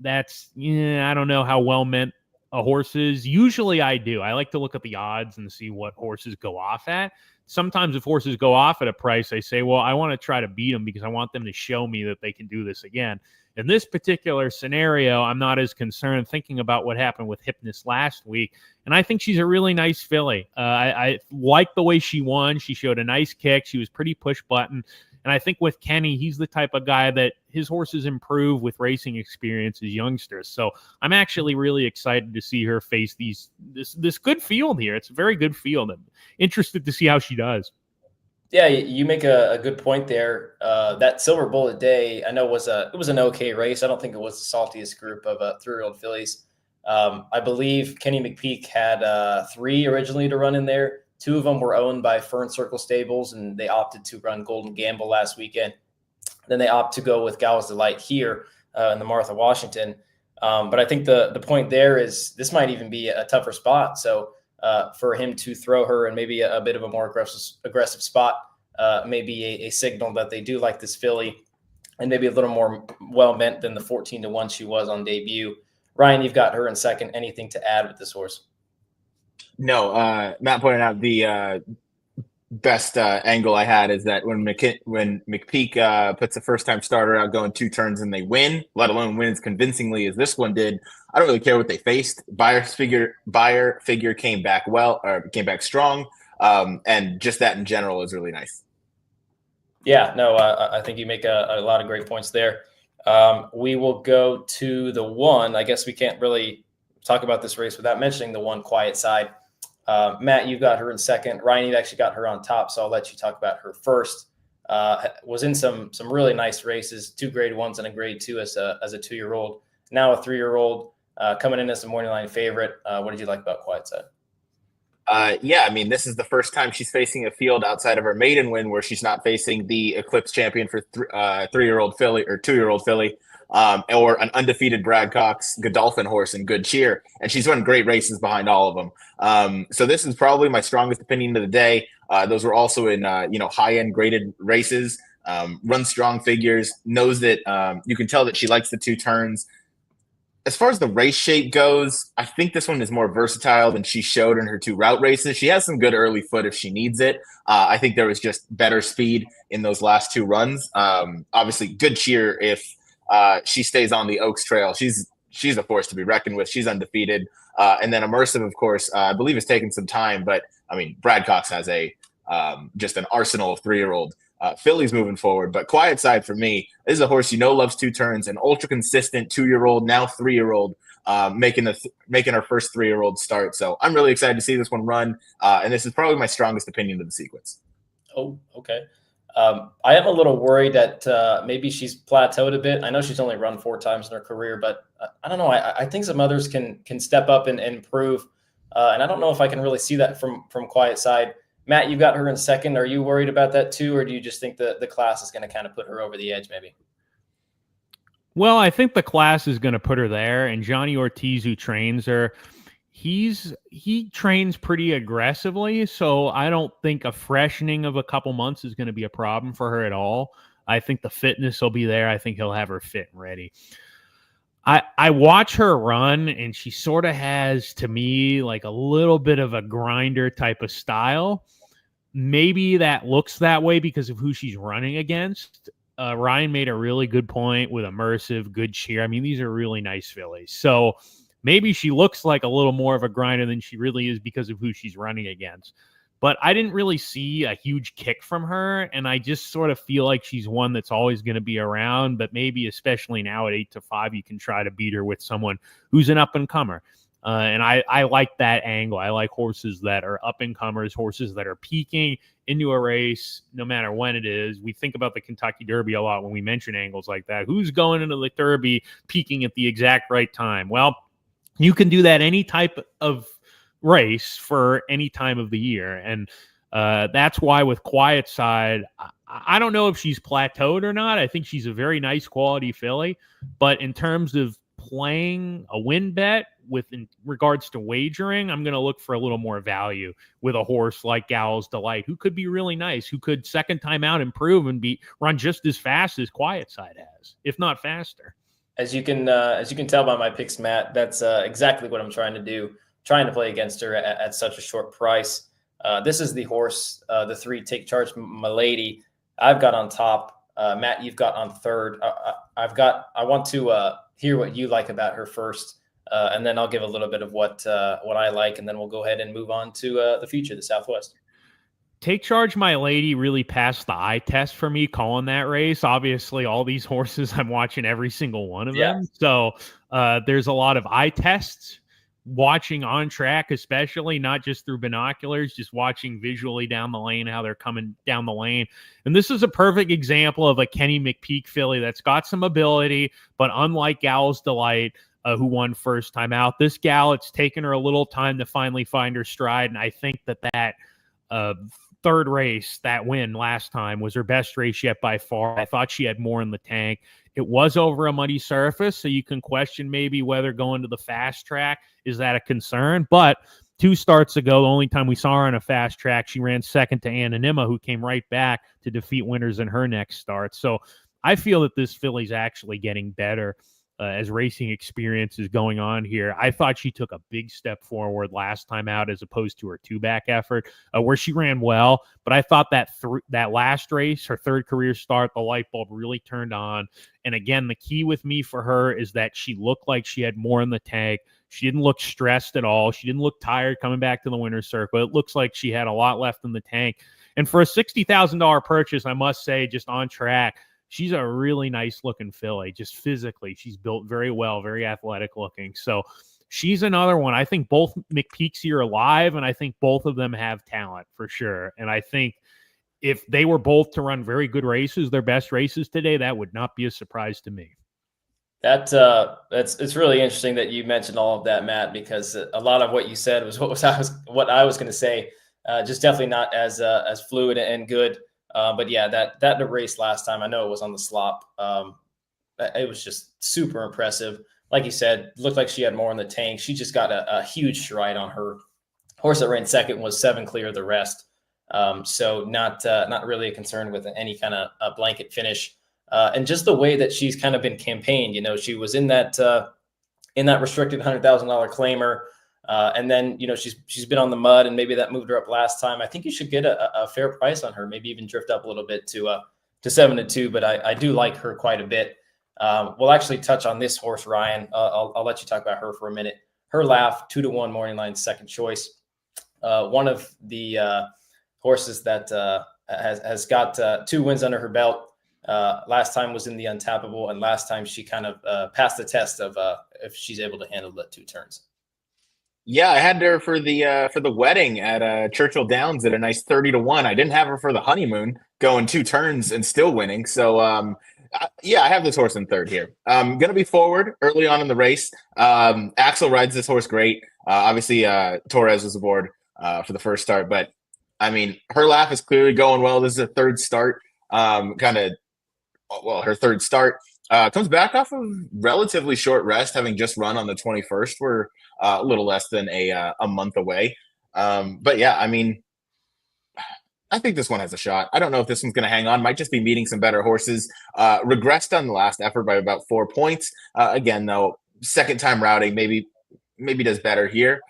don't know how well meant a horse is. Usually I do. I like to look at the odds and see what horses go off at. Sometimes if horses go off at a price, I say, well, I want to try to beat them because I want them to show me that they can do this again. In this particular scenario, I'm not as concerned thinking about what happened with Hypnus last week. And I think she's a really nice filly. I like the way she won. She showed a nice kick. She was pretty push button. And I think with Kenny, he's the type of guy that his horses improve with racing experience as youngsters. So I'm actually really excited to see her face this good field here. It's a very good field. I'm interested to see how she does. Yeah, you make a good point there. That Silver Bullet Day, I know it was an okay race. I don't think it was the saltiest group of 3-year-old fillies. I believe Kenny McPeak had 3 originally to run in there. 2 of them were owned by Fern Circle Stables, and they opted to run Golden Gamble last weekend. Then they opt to go with Gal's Delight here in the Martha Washington. But I think the point there is this might even be a tougher spot. So for him to throw her in maybe a bit of a more aggressive spot, maybe a signal that they do like this filly and maybe a little more well meant than the 14-1 she was on debut. Ryan, you've got her in second. Anything to add with this horse? No, Matt pointed out the best angle I had is that when McPeak puts a first-time starter out going 2 turns and they win, let alone wins convincingly as this one did, I don't really care what they faced. Buyer figure came back strong, and just that in general is really nice. Yeah, no, I think you make a lot of great points there. We will go to the 1. I guess we can't really talk about this race without mentioning the 1 Quiet Side. Matt, you've got her in second. Ryan, you've actually got her on top, so I'll let you talk about her first. Was in some really nice races, 2 grade 1s and a grade 2 as a 2-year-old. Now a 3-year-old coming in as a morning line favorite. What did you like about Quiet Side? Yeah, I mean, this is the first time she's facing a field outside of her maiden win where she's not facing the Eclipse champion for 3-year-old filly or 2-year-old filly. Or an undefeated Brad Cox Godolphin horse in Good Cheer. And she's run great races behind all of them. So this is probably my strongest opinion of the day. Those were also in, high-end graded races, run strong figures, knows that you can tell that she likes the 2 turns. As far as the race shape goes, I think this one is more versatile than she showed in her 2 route races. She has some good early foot if she needs it. I think there was just better speed in those last 2 runs. Obviously, Good Cheer if she stays on the Oaks Trail. She's a force to be reckoned with. She's undefeated. And then Immersive, of course, I believe has taken some time. But, I mean, Brad Cox has just an arsenal of 3-year-old fillies moving forward. But Quiet Side for me, this is a horse loves 2 turns, an ultra-consistent 2-year-old, now 3-year-old, making her first 3-year-old start. So I'm really excited to see this one run. And this is probably my strongest opinion of the sequence. Oh, okay. I am a little worried that maybe she's plateaued a bit. I know she's only run 4 times in her career, but I don't know. I think some others can step up and improve. And I don't know if I can really see that from Quiet Side. Matt, you've got her in second. Are you worried about that too? Or do you just think the class is going to kind of put her over the edge maybe? Well, I think the class is going to put her there. And Johnny Ortiz, who trains her, he trains pretty aggressively, so I don't think a freshening of a couple months is going to be a problem for her at all. I think the fitness will be there. I think he'll have her fit and ready. I watch her run, and she sort of has, to me, like a little bit of a grinder type of style. Maybe that looks that way because of who she's running against. Ryan made a really good point with Immersive, Good Cheer. I mean, these are really nice fillies. So maybe she looks like a little more of a grinder than she really is because of who she's running against. But I didn't really see a huge kick from her, and I just sort of feel like she's one that's always going to be around, but maybe especially now at 8-5, you can try to beat her with someone who's an up-and-comer. And I like that angle. I like horses that are up-and-comers, horses that are peaking into a race, no matter when it is. We think about the Kentucky Derby a lot when we mention angles like that. Who's going into the Derby peaking at the exact right time? Well, you can do that any type of race for any time of the year. And that's why with Quiet Side, I don't know if she's plateaued or not. I think she's a very nice quality filly. But in terms of playing a win bet in regards to wagering, I'm going to look for a little more value with a horse like Gal's Delight, who could be really nice, who could second time out improve and run just as fast as Quiet Side has, if not faster. As you can tell by my picks, Matt, that's exactly what I'm trying to do, trying to play against her at such a short price. This is the horse, the 3 Take Charge Milady. I've got on top. Matt, you've got on third. I want to hear what you like about her first, and then I'll give a little bit of what I like, and then we'll go ahead and move on to the future, the Southwest. Take Charge My Lady really passed the eye test for me calling that race. Obviously, all these horses, I'm watching every single one of them. So there's a lot of eye tests, watching on track, especially not just through binoculars, just watching visually down the lane, how they're coming down the lane. And this is a perfect example of a Kenny McPeak filly that's got some ability, but unlike Gal's Delight, who won first time out, this gal, it's taken her a little time to finally find her stride. And I think that third race, that win last time, was her best race yet by far. I thought she had more in the tank. It was over a muddy surface, so you can question maybe whether going to the fast track, is that a concern? But 2 starts ago, the only time we saw her on a fast track, she ran second to Anonymous, who came right back to defeat Winters in her next start. So I feel that this filly's actually getting better as racing experience is going on here. I thought she took a big step forward last time out as opposed to her 2-back effort, where she ran well. But I thought that that last race, her third career start, the light bulb really turned on. And again, the key with me for her is that she looked like she had more in the tank. She didn't look stressed at all. She didn't look tired coming back to the winner's circle. It looks like she had a lot left in the tank. And for a $60,000 purchase, I must say, just on track, she's a really nice looking filly. Just physically, she's built very well, very athletic looking. So she's another one. I think both McPeaks here are alive, and I think both of them have talent for sure. And I think if they were both to run very good races, their best races today, that would not be a surprise to me. It's really interesting that you mentioned all of that, Matt, because a lot of what you said was what I was going to say. Just definitely not as fluid and good. But yeah, that race last time, I know it was on the slop. It was just super impressive. Like you said, looked like she had more in the tank. She just got a huge stride on her. Horse that ran second was 7 clear of the rest. So not really a concern with any kind of a blanket finish. And just the way that she's kind of been campaigned, she was in that restricted $100,000 claimer. And then, she's been on the mud, and maybe that moved her up last time. I think you should get a fair price on her, maybe even drift up a little bit to 7-2, but I do like her quite a bit. We'll actually touch on this horse, Ryan. I'll let you talk about her for a minute. Her Laugh, 2-1 morning line, second choice. One of the horses that has got 2 wins under her belt. Last time was in the Untappable, and last time she kind of passed the test of if she's able to handle the 2 turns. Yeah, I had her for the wedding at Churchill Downs at a nice 30-1. I didn't have her for the honeymoon, going 2 turns and still winning. So I have this horse in third here. Gonna be forward early on in the race. Axel rides this horse great. Obviously, Torres was aboard for the first start, but I mean, Her Laugh is clearly going well. This is a third start. Her third start. Comes back off of relatively short rest, having just run on the 21st. We're a little less than a month away. But yeah, I mean, I think this one has a shot. I don't know if this one's going to hang on. Might just be meeting some better horses. Regressed on the last effort by about 4 points. Again, though, second time routing, maybe does better here.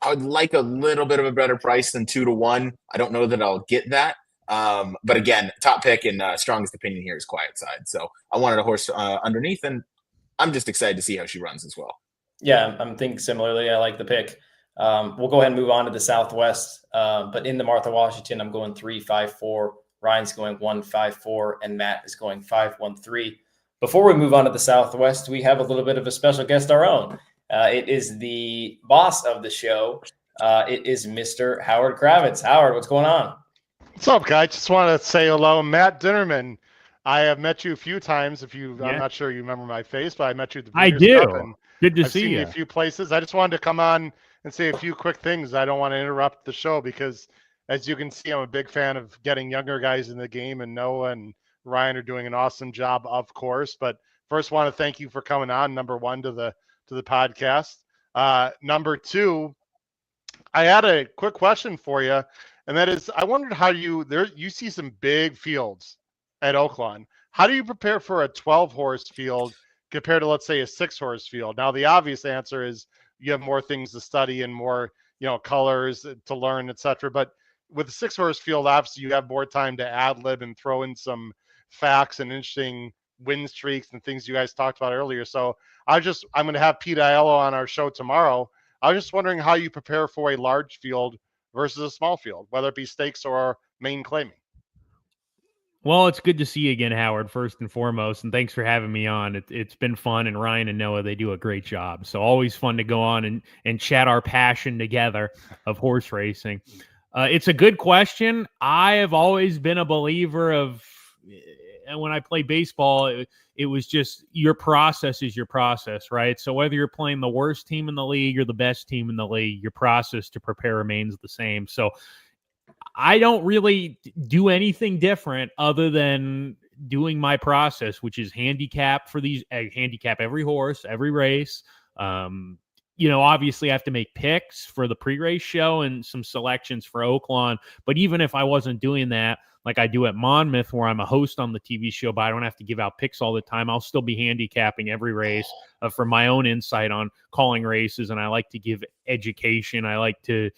I would like a little bit of a better price than 2-1. I don't know that I'll get that. But again, top pick and strongest opinion here is Quiet Side. So I wanted a horse underneath, and I'm just excited to see how she runs as well. Yeah, I'm thinking similarly. I like the pick. We'll go ahead and move on to the Southwest. But in the Martha Washington, I'm going 3-5-4. Ryan's going 1-5-4, and Matt is going 5-1-3. Before we move on to the Southwest, we have a little bit of a special guest our own. It is the boss of the show. It is Mr. Howard Kravitz. Howard, what's going on? What's up, guys? Just want to say hello, Matt Dinerman. I have met you a few times. I'm not sure you remember my face, but I met you at the Breeders' Cup, and Good to I've see seen you a few places. I just wanted to come on and say a few quick things. I don't want to interrupt the show because, as you can see, I'm a big fan of getting younger guys in the game, and Noah and Ryan are doing an awesome job, of course. But first, want to thank you for coming on. Number one, to the podcast. Number two, I had a quick question for you, and that is, I wondered how you see some big fields at Oaklawn. How do you prepare for a 12-horse field compared to, let's say, a 6-horse field? Now, the obvious answer is you have more things to study and more, colors to learn, etc. But with a 6-horse field, obviously, you have more time to ad-lib and throw in some facts and interesting win streaks and things you guys talked about earlier. So I'm going to have Pete Aiello on our show tomorrow. I was just wondering how you prepare for a large field versus a small field, whether it be stakes or main claiming. Well, it's good to see you again, Howard, first and foremost, and thanks for having me on. It's been fun, and Ryan and Noah, they do a great job. So always fun to go on and chat our passion together of horse racing. It's a good question. I have always been a believer of, and when I play baseball, it was just your process is your process, right? So whether you're playing the worst team in the league or the best team in the league, your process to prepare remains the same. So I don't really do anything different other than doing my process, which is handicap every horse, every race. Obviously I have to make picks for the pre-race show and some selections for Oaklawn. But even if I wasn't doing that, like I do at Monmouth, where I'm a host on the TV show, but I don't have to give out picks all the time, I'll still be handicapping every race for my own insight on calling races. And I like to give education. I like to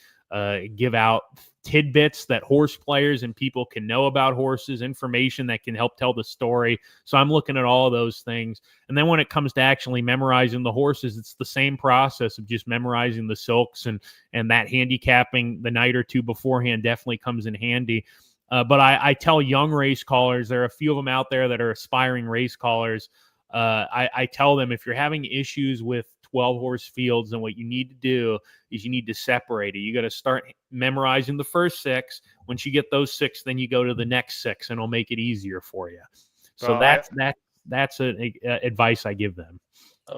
give out tidbits that horse players and people can know about horses, information that can help tell the story. So I'm looking at all of those things. And then when it comes to actually memorizing the horses, it's the same process of just memorizing the silks, and that handicapping the night or two beforehand definitely comes in handy. But I tell young race callers, there are a few of them out there that are aspiring race callers. I tell them, if you're having issues with 12-horse fields, and what you need to do is you need to separate it. You got to start memorizing the first 6. Once you get those 6, then you go to the next 6, and it'll make it easier for you. So that's advice I give them.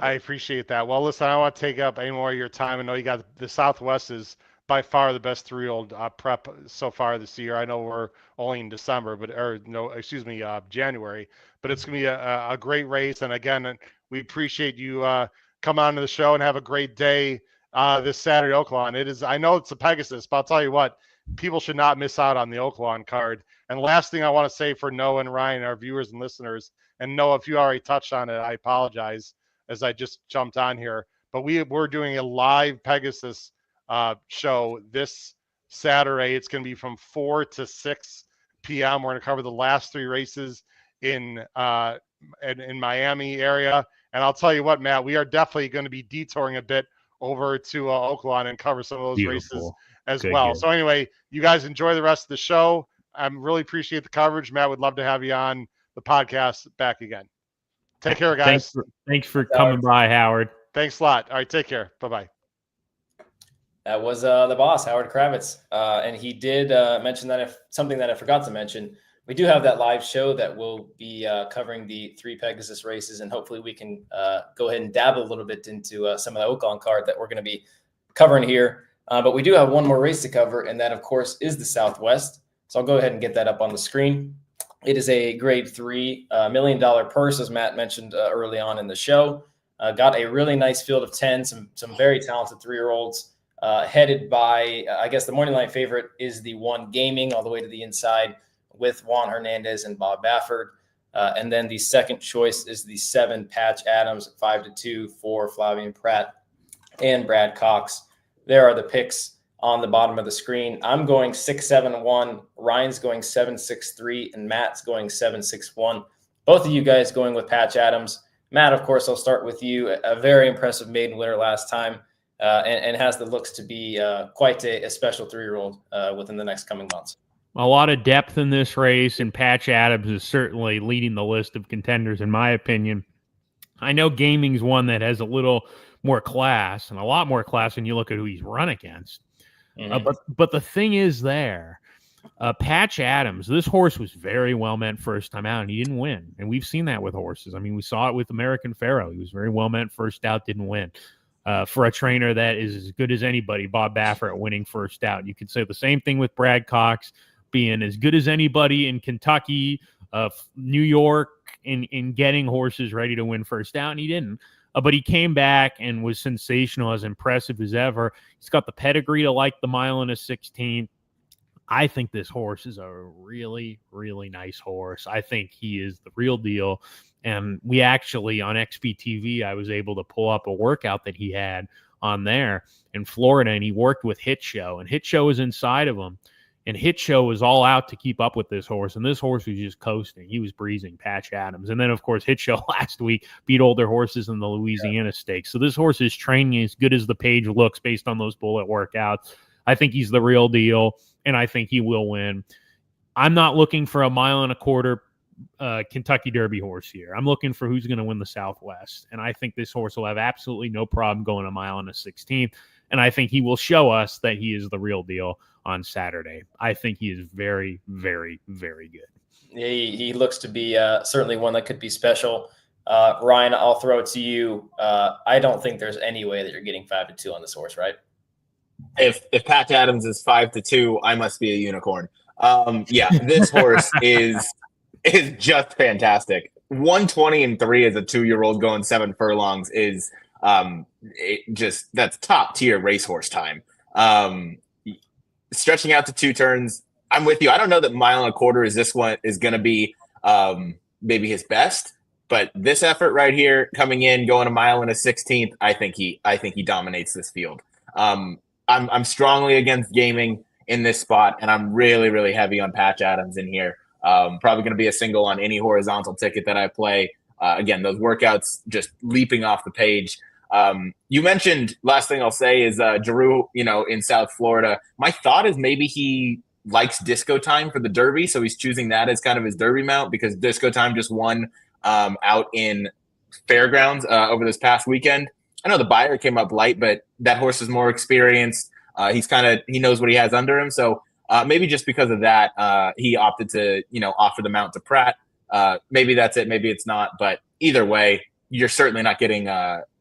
I appreciate that. Well, listen, I don't want to take up any more of your time. I know you got the Southwest is by far the best 3-year-old prep so far this year. I know we're only in December, January, but it's going to be a great race. And again, we appreciate you come on to the show, and have a great day this Saturday, Oaklawn. I know it's a Pegasus, but I'll tell you what, people should not miss out on the Oaklawn card. And last thing I want to say for Noah and Ryan, our viewers and listeners, and Noah, if you already touched on it, I apologize as I just jumped on here, but we're doing a live Pegasus show this Saturday. It's going to be from 4 to 6 p.m. We're going to cover the last 3 races in Miami area. And I'll tell you what, Matt, we are definitely going to be detouring a bit over to Oaklawn and cover some of those races as well. Good. So anyway, you guys enjoy the rest of the show. I really appreciate the coverage. Matt, would love to have you on the podcast back again. Take care, guys. Thanks for coming by, Howard. Thanks a lot. All right, take care. Bye-bye. That was the boss, Howard Kravitz. And he did mention that something that I forgot to mention. We do have that live show that will be covering the 3 Pegasus races, and hopefully we can go ahead and dabble a little bit into some of the Oaklawn card that we're going to be covering here. But we do have one more race to cover, and that, of course, is the Southwest. So I'll go ahead and get that up on the screen. It is a Grade 3 $1 million purse, as Matt mentioned early on in the show. Got a really nice field of 10, some very talented 3-year-olds. Headed by, I guess the morning line favorite is the 1 Gaming, all the way to the inside, with Juan Hernandez and Bob Baffert. And then the second choice is the 7 Patch Adams at 5-2 for Flavian Pratt and Brad Cox. There are the picks on the bottom of the screen. I'm going 6-7-1. Ryan's going 7-6-3, and Matt's going 7-6-1. Both of you guys going with Patch Adams. Matt, of course, I'll start with you. A very impressive maiden winner last time, and has the looks to be quite a special 3-year-old within the next coming months. A lot of depth in this race, and Patch Adams is certainly leading the list of contenders, in my opinion. I know Gaming's one that has a little more class, and a lot more class when you look at who he's run against. Mm-hmm. But the thing is there, Patch Adams, this horse was very well meant first time out, and he didn't win. And we've seen that with horses. I mean, we saw it with American Pharaoh. He was very well meant first out, didn't win. For a trainer that is as good as anybody, Bob Baffert winning first out. You could say the same thing with Brad Cox being as good as anybody in Kentucky, New York, in getting horses ready to win first out, and he didn't. But he came back and was sensational, as impressive as ever. He's got the pedigree to like the mile and a 16th. I think this horse is a really, really nice horse. I think he is the real deal. And we actually, on XBTV, I was able to pull up a workout that he had on there in Florida, and he worked with Hit Show, and Hit Show was inside of him. And Hit Show was all out to keep up with this horse, and this horse was just coasting. He was breezing Patch Adams. And then, of course, Hit Show last week beat older horses in the Louisiana Stakes. So this horse is training as good as the page looks based on those bullet workouts. I think he's the real deal, and I think he will win. I'm not looking for a 1.25 mile Kentucky Derby horse here. I'm looking for who's going to win the Southwest, and I think this horse will have absolutely no problem going a mile and a 16th, and I think he will show us that he is the real deal on Saturday. I think he is very, very, very good. Yeah, he looks to be certainly one that could be special. Ryan, I'll throw it to you. I don't think there's any way that you're getting 5-2 on this horse, right? If Patch Adams is 5-2, I must be a unicorn. This horse is just fantastic. 120-3 as a 2-year-old going 7 furlongs is that's top tier racehorse time. Stretching out to 2 turns, I'm with you. I don't know that 1.25 miles is going to be maybe his best, but this effort right here, coming in, going a mile and a 16th, I think he dominates this field. I'm strongly against gaming in this spot, and I'm really, really heavy on Patch Adams in here. Probably going to be a single on any horizontal ticket that I play. Again, those workouts just leaping off the page. You mentioned, last thing I'll say is Giroux, in South Florida. My thought is maybe he likes Disco Time for the Derby, so he's choosing that as kind of his Derby mount because Disco Time just won out in Fairgrounds over this past weekend. I know the buyer came up light, but that horse is more experienced. He knows what he has under him. So maybe just because of that, he opted to, offer the mount to Pratt. Maybe that's it. Maybe it's not. But either way, you're certainly not getting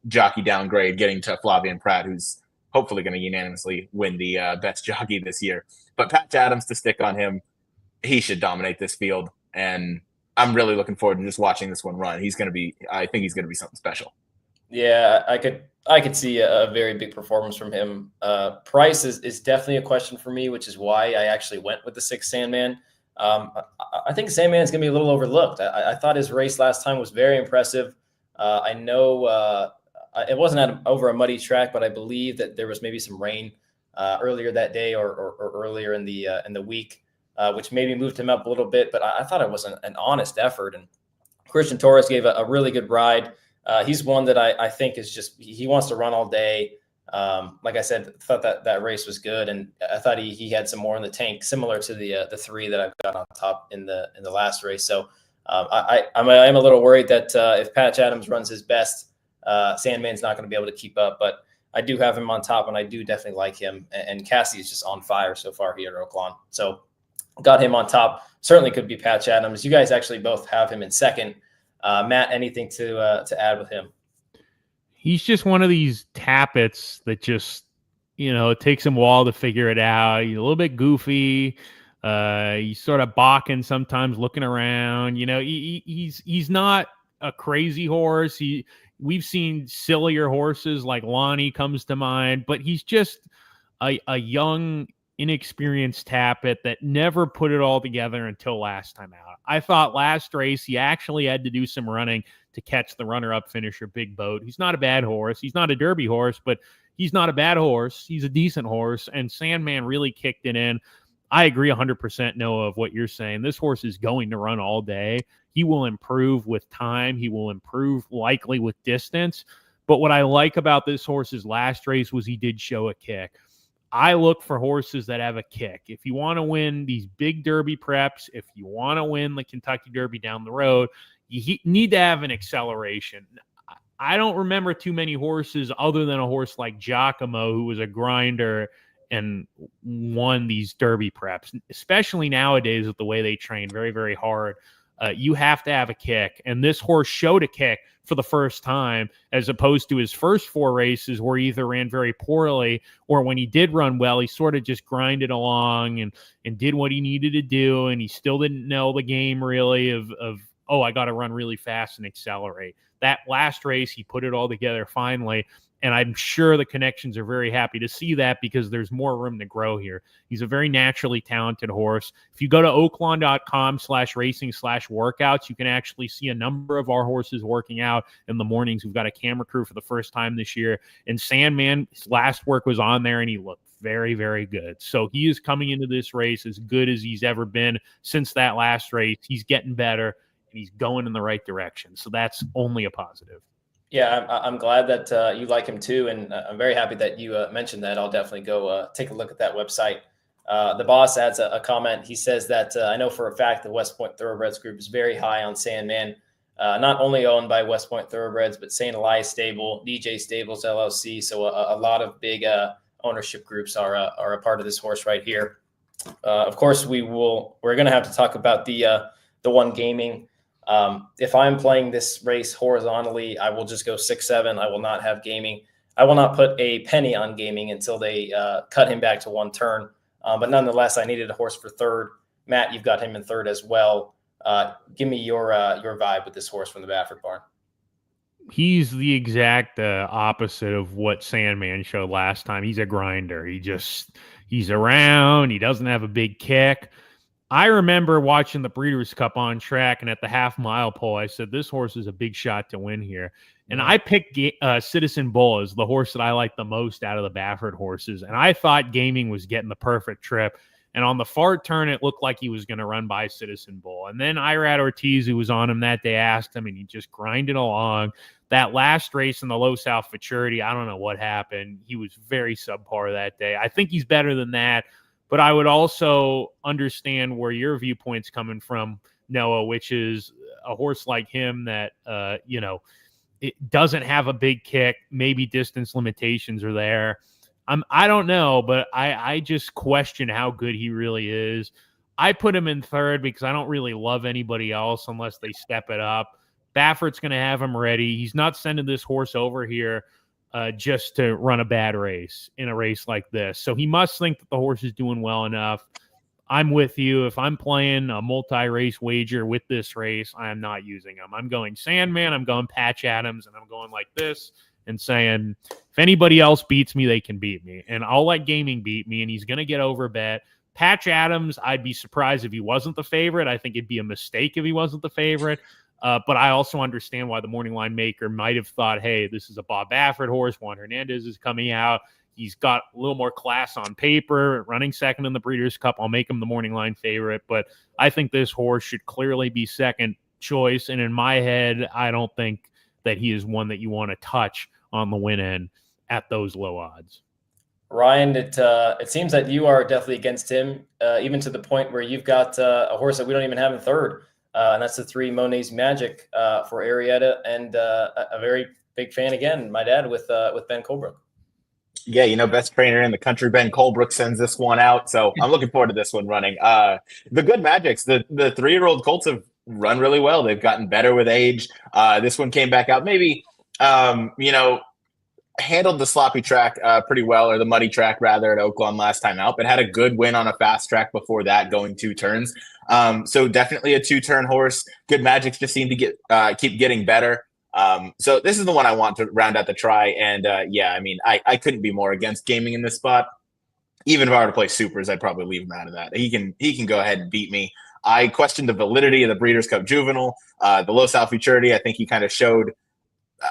jockey downgrade, getting to Flavien Pratt, who's hopefully going to unanimously win the best jockey this year. But Patch Adams, to stick on him, he should dominate this field. And I'm really looking forward to just watching this one run. I think he's going to be something special. Yeah, I could see a very big performance from him. Price is definitely a question for me, which is why I actually went with the 6 Sandman. I think Sandman is going to be a little overlooked. I thought his race last time was very impressive. I know it wasn't over a muddy track, but I believe that there was maybe some rain earlier that day or earlier in the week, which maybe moved him up a little bit. But I thought it was an honest effort. And Christian Torres gave a really good ride. He's one that I think is just he wants to run all day. Like I said, thought that race was good, and I thought he had some more in the tank, similar to the 3 that I've got on top in the last race. So I'm a little worried that if Patch Adams runs his best, Sandman's not going to be able to keep up. But I do have him on top, and I do definitely like him. And Cassie is just on fire so far here at Oaklawn. So got him on top. Certainly could be Patch Adams. You guys actually both have him in second. Matt, anything to add with him? He's just one of these tappets that just, it takes him a while to figure it out. He's a little bit goofy. He's sort of balking sometimes, looking around. He's not a crazy horse. We've seen sillier horses like Lonnie comes to mind, but he's just a young, inexperienced tappet that never put it all together until last time out. I thought last race he actually had to do some running to catch the runner-up finisher, Big Boat. He's not a bad horse. He's not a Derby horse, but he's not a bad horse. He's a decent horse, and Sandman really kicked it in. I agree 100%, Noah, of what you're saying. This horse is going to run all day. He will improve with time. He will improve likely with distance. But what I like about this horse's last race was he did show a kick. I look for horses that have a kick. If you want to win these big Derby preps, if you want to win the Kentucky Derby down the road, you need to have an acceleration. I don't remember too many horses other than a horse like Giacomo, who was a grinder and won these Derby preps, especially nowadays with the way they train very, very hard. You have to have a kick. And this horse showed a kick for the first time, as opposed to his first 4 races where he either ran very poorly or when he did run well, he sort of just grinded along and did what he needed to do. And he still didn't know the game really of I got to run really fast and accelerate. That last race, he put it all together finally. And I'm sure the connections are very happy to see that because there's more room to grow here. He's a very naturally talented horse. If you go to oaklawn.com/racing/workouts, you can actually see a number of our horses working out in the mornings. We've got a camera crew for the first time this year. And Sandman, his last work was on there, and he looked very, very good. So he is coming into this race as good as he's ever been since that last race. He's getting better, and he's going in the right direction. So that's only a positive. Yeah, I'm glad that you like him too, and I'm very happy that you mentioned that. I'll definitely go take a look at that website. The boss adds a comment. He says that I know for a fact the West Point Thoroughbreds Group is very high on Sandman, not only owned by West Point Thoroughbreds, but St. Elias Stable, DJ Stables LLC. So a lot of big ownership groups are a part of this horse right here. Of course, we're going to have to talk about the one gaming. If I'm playing this race horizontally, I will just go 6-7. I will not have gaming. I will not put a penny on gaming until they cut him back to 1 turn. But nonetheless, I needed a horse for third. Matt, you've got him in third as well. Give me your vibe with this horse from the Baffert barn. He's the exact opposite of what Sandman showed last time. He's a grinder. He's around. He doesn't have a big kick. I remember watching the Breeders' Cup on track, and at the half-mile pole, I said, this horse is a big shot to win here. And I picked Citizen Bull as the horse that I like the most out of the Baffert horses, and I thought gaming was getting the perfect trip. And on the far turn, it looked like he was going to run by Citizen Bull. And then Irad Ortiz, who was on him that day, asked him, and he just grinded along. That last race in the Low South Futurity, I don't know what happened. He was very subpar that day. I think he's better than that. But I would also understand where your viewpoint's coming from, Noah, which is a horse like him that, it doesn't have a big kick. Maybe distance limitations are there. I don't know, but I just question how good he really is. I put him in third because I don't really love anybody else unless they step it up. Baffert's going to have him ready. He's not sending this horse over here just to run a bad race in a race like this. So he must think that the horse is doing well enough. I'm with you. If I'm playing a multi-race wager with this race, I am not using him. I'm going Sandman, I'm going Patch Adams, and I'm going like this and saying, if anybody else beats me, they can beat me. And I'll let gaming beat me, and he's going to get overbet. Patch Adams, I'd be surprised if he wasn't the favorite. I think it'd be a mistake if he wasn't the favorite. But I also understand why the morning line maker might have thought, hey, this is a Bob Baffert horse. Juan Hernandez is coming out. He's got a little more class on paper, running second in the Breeders' Cup. I'll make him the morning line favorite. But I think this horse should clearly be second choice. And in my head, I don't think that he is one that you want to touch on the win end at those low odds. Ryan, it seems that you are definitely against him, even to the point where you've got a horse that we don't even have in third. And that's the 3 Monet's Magic for Arietta, and a very big fan again, my dad, with Ben Colebrook. Yeah, best trainer in the country, Ben Colebrook, sends this one out. So I'm looking forward to this one running. The good Magics, the 3-year-old colts have run really well. They've gotten better with age. This one came back out maybe, handled the sloppy track pretty well, or the muddy track rather, at Oaklawn last time out, but had a good win on a fast track before that, going 2 turns. So definitely a 2-turn horse. Good Magics just seem to keep getting better. So this is the one I want to round out the try. And I couldn't be more against gaming in this spot. Even if I were to play supers, I'd probably leave him out of that. He can go ahead and beat me. I questioned the validity of the Breeders' Cup Juvenile, the Low South Futurity. I think he kind of showed.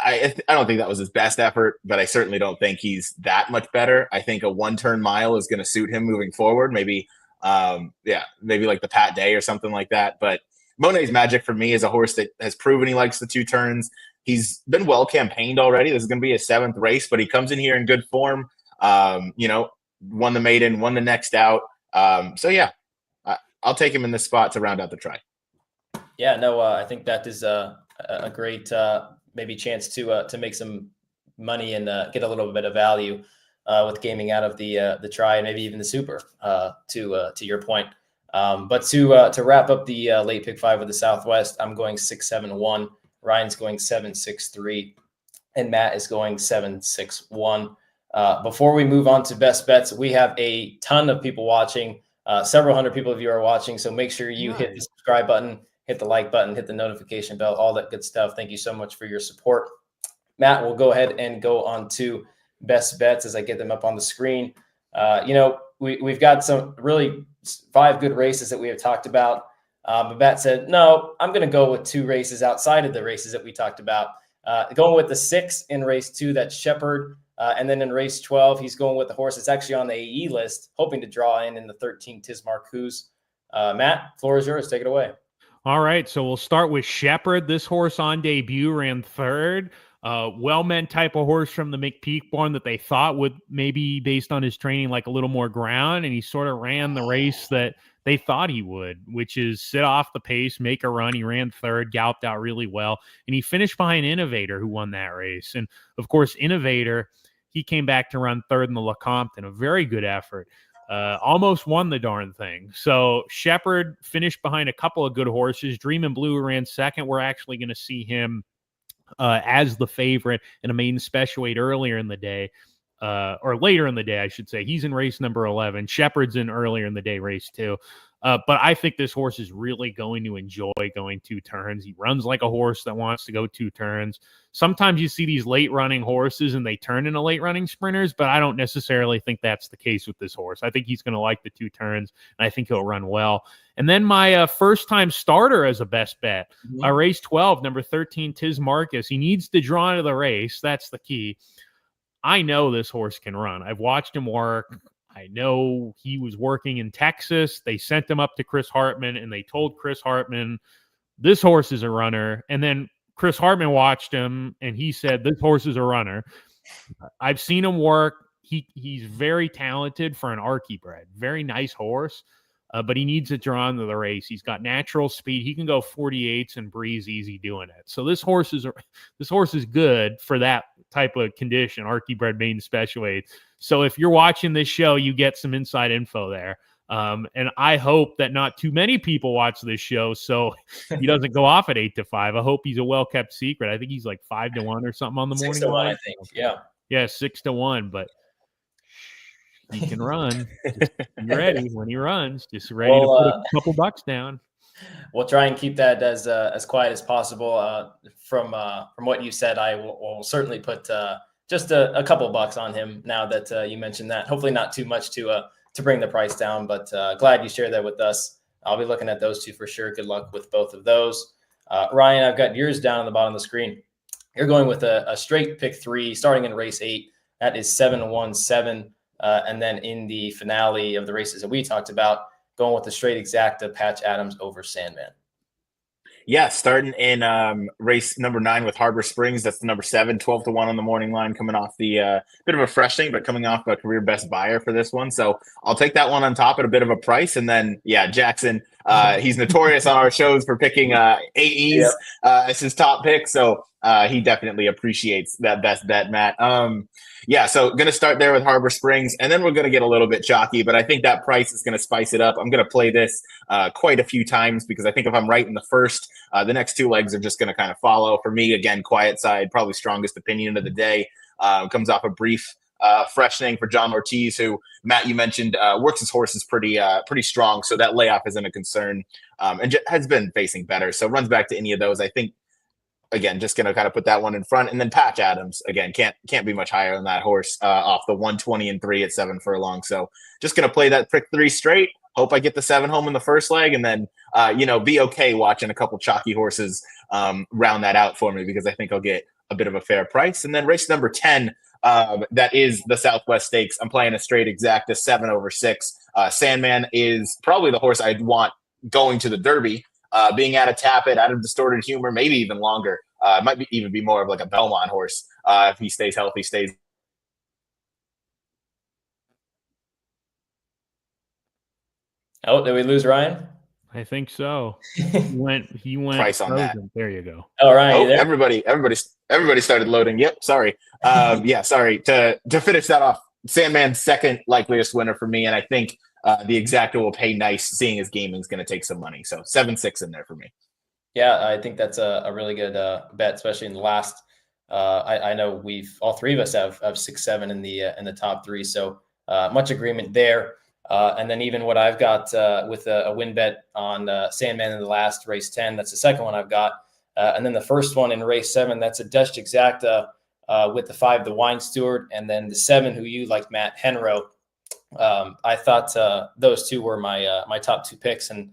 I don't think that was his best effort, but I certainly don't think he's that much better. I think a 1-turn mile is going to suit him moving forward. Maybe like the Pat Day or something like that. But Monet's Magic for me is a horse that has proven he likes the 2 turns. He's been well campaigned already. This is going to be his 7th race, but he comes in here in good form. Won the maiden, won the next out. I'll take him in this spot to round out the try. Yeah, no, I think that is a great maybe chance to make some money and get a little bit of value with gaming out of the try and maybe even the super. To your point, but to wrap up the late pick 5 of the Southwest, I'm going 6-7-1. Ryan's going 7-6-3, and Matt is going 7-6-1. Before we move on to best bets, we have a ton of people watching. Several hundred people of you are watching, so make sure you hit the subscribe button, hit the like button, hit the notification bell, all that good stuff. Thank you so much for your support. Matt, we'll go ahead and go on to best bets as I get them up on the screen. We've got some really 5 good races that we have talked about. But Matt said, no, I'm going to go with 2 races outside of the races that we talked about. Going with the 6 in race 2, that's Shepherd. And then in race 12, he's going with the horse that's actually on the AE list, hoping to draw in the 13 Tiz Marcuse. Matt, floor is yours. Take it away. All right, so we'll start with Shepherd. This horse on debut ran 3rd. Well-meant type of horse from the McPeak born that they thought would maybe, based on his training, like a little more ground, and he sort of ran the race that they thought he would, which is sit off the pace, make a run. He ran 3rd, galloped out really well, and he finished behind Innovator, who won that race. And, of course, Innovator, he came back to run 3rd in the Lecompton, a very good effort. Almost won the darn thing. So Shepherd finished behind a couple of good horses. Dreamin' Blue ran 2nd. We're actually going to see him as the favorite in a maiden special weight earlier in the day, or later in the day, I should say. He's in race number 11. Shepherd's in earlier in the day, race 2. But I think this horse is really going to enjoy going 2 turns. He runs like a horse that wants to go 2 turns. Sometimes you see these late running horses and they turn into late running sprinters, but I don't necessarily think that's the case with this horse. I think he's going to like the 2 turns, and I think he'll run well. And then my first time starter as a best bet, race 12, number 13, Tiz Marcus. He needs to draw into the race. That's the key. I know this horse can run. I've watched him work. I know he was working in Texas. They sent him up to Chris Hartman, and they told Chris Hartman, this horse is a runner. And then Chris Hartman watched him, and he said, this horse is a runner. I've seen him work. He's very talented for an Archie bred. Very nice horse, but he needs to draw into the race. He's got natural speed. He can go 48s and breeze easy doing it. So this horse is good for that type of condition, Archie bred maiden special weight. So if you're watching this show, you get some inside info there. And I hope that not too many people watch this show, so he doesn't go off at 8-5. I hope he's a well-kept secret. I think he's like 5-1 or something on the morning line. I think, yeah. Yeah, 6-1, but he can run. Just be ready when he runs. Just ready to put a couple bucks down. We'll try and keep that as quiet as possible. From what you said, I will certainly put just a couple bucks on him now that you mentioned that. Hopefully not too much to bring the price down, but glad you shared that with us. I'll be looking at those 2 for sure. Good luck with both of those. Ryan, I've got yours down on the bottom of the screen. You're going with a straight pick 3 starting in race 8. That is 7-1-7. And then in the finale of the races that we talked about, going with the straight exacta, Patch Adams over Sandman. Yeah, starting in race number 9 with Harbor Springs. That's the number 7, 12-1 on the morning line, coming off the bit of a freshening, but coming off a career best buyer for this one. So I'll take that one on top at a bit of a price. And then, yeah, Jackson, he's notorious on our shows for picking AEs as his top pick. So he definitely appreciates that best bet, Matt. Yeah, so going to start there with Harbor Springs, and then we're going to get a little bit chalky, but I think that price is going to spice it up. I'm going to play this quite a few times because I think if I'm right in the first, the next 2 legs are just going to kind of follow. For me, again, quiet side, probably strongest opinion of the day. Comes off a brief freshening for John Ortiz, who, Matt, you mentioned, works his horses pretty strong, so that layoff isn't a concern, and has been facing better. So runs back to any of those. I think, again, just going to kind of put that one in front. And then Patch Adams, again, can't be much higher than that horse off the 120-3 at 7 furlong. So just going to play that pick 3 straight. Hope I get the 7 home in the first leg, and then, be okay watching a couple chalky horses round that out for me, because I think I'll get a bit of a fair price. And then race number 10, that is the Southwest Stakes. I'm playing a straight exacta 7/6. Sandman is probably the horse I'd want going to the Derby. Being out of Tappet, out of Distorted Humor, maybe even longer. Might even be more of like a Belmont horse if he stays healthy, stays. Oh, did we lose Ryan? I think so. He went Price on that. frozen. There you go. All right. Oh, everybody started loading. Yep. Sorry. Sorry. To finish that off, Sandman's second likeliest winner for me, and I think the exacta will pay nice, seeing as gaming's going to take some money. So 7-6 in there for me. Yeah, I think that's a really good bet, especially in the last. I know all three of us have 6-7 in the top three, so much agreement there. And then even what I've got with a win bet on Sandman in the last race 10, that's the second one I've got. And then the first one in race 7, that's a Dutch exacta with the 5, the Wine Steward, and then the 7, who you like, Matt, Henro. I thought those two were my top 2 picks, and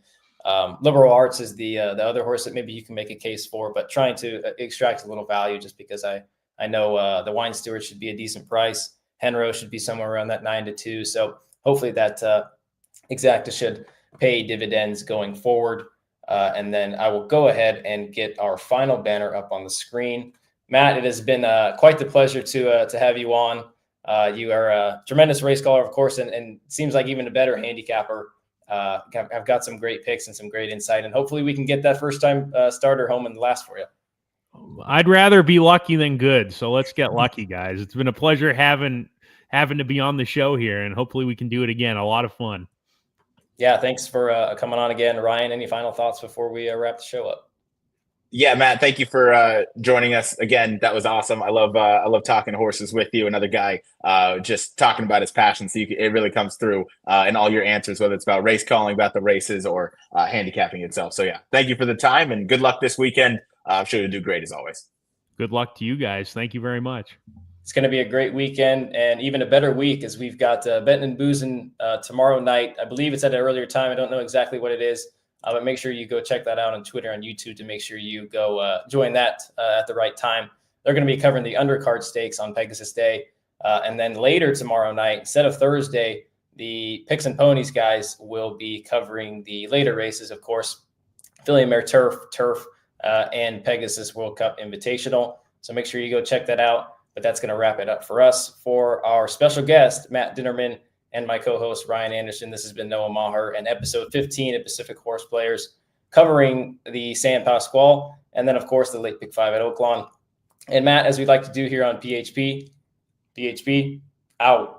Liberal Arts is the other horse that maybe you can make a case for, but trying to extract a little value just because I know the Wine Steward should be a decent price. Henro should be somewhere around that 9-2. So hopefully that exacta should pay dividends going forward. And then I will go ahead and get our final banner up on the screen. Matt, it has been quite the pleasure to have you on. You are a tremendous race caller, of course, and seems like even a better handicapper. I've got some great picks and some great insight, and hopefully we can get that first-time starter home in the last for you. I'd rather be lucky than good, so let's get lucky, guys. It's been a pleasure having to be on the show here, and hopefully we can do it again. A lot of fun. Yeah, thanks for coming on again. Ryan, any final thoughts before we wrap the show up? Yeah, Matt, thank you for joining us again. That was awesome. I love talking horses with you. Another guy just talking about his passion. So it really comes through in all your answers, whether it's about race calling, about the races, or handicapping itself. So yeah, thank you for the time and good luck this weekend. I'm sure you'll do great as always. Good luck to you guys. Thank you very much. It's going to be a great weekend and even a better week as we've got Betting and Boozing tomorrow night. I believe it's at an earlier time. I don't know exactly what it is. But make sure you go check that out on Twitter and YouTube to make sure you go join that at the right time. They're going to be covering the undercard stakes on Pegasus Day. And then later tomorrow night, instead of Thursday, the Picks and Ponies guys will be covering the later races, of course, Philly Mare Turf, and Pegasus World Cup Invitational. So make sure you go check that out. But that's going to wrap it up for us. For our special guest, Matt Dinerman, and my co-host, Ryan Anderson, this has been Noah Meagher and episode 15 of Pacific Horseplayers, covering the San Pasqual, and then, of course, the late pick 5 at Oaklawn. And Matt, as we'd like to do here on PHP, out.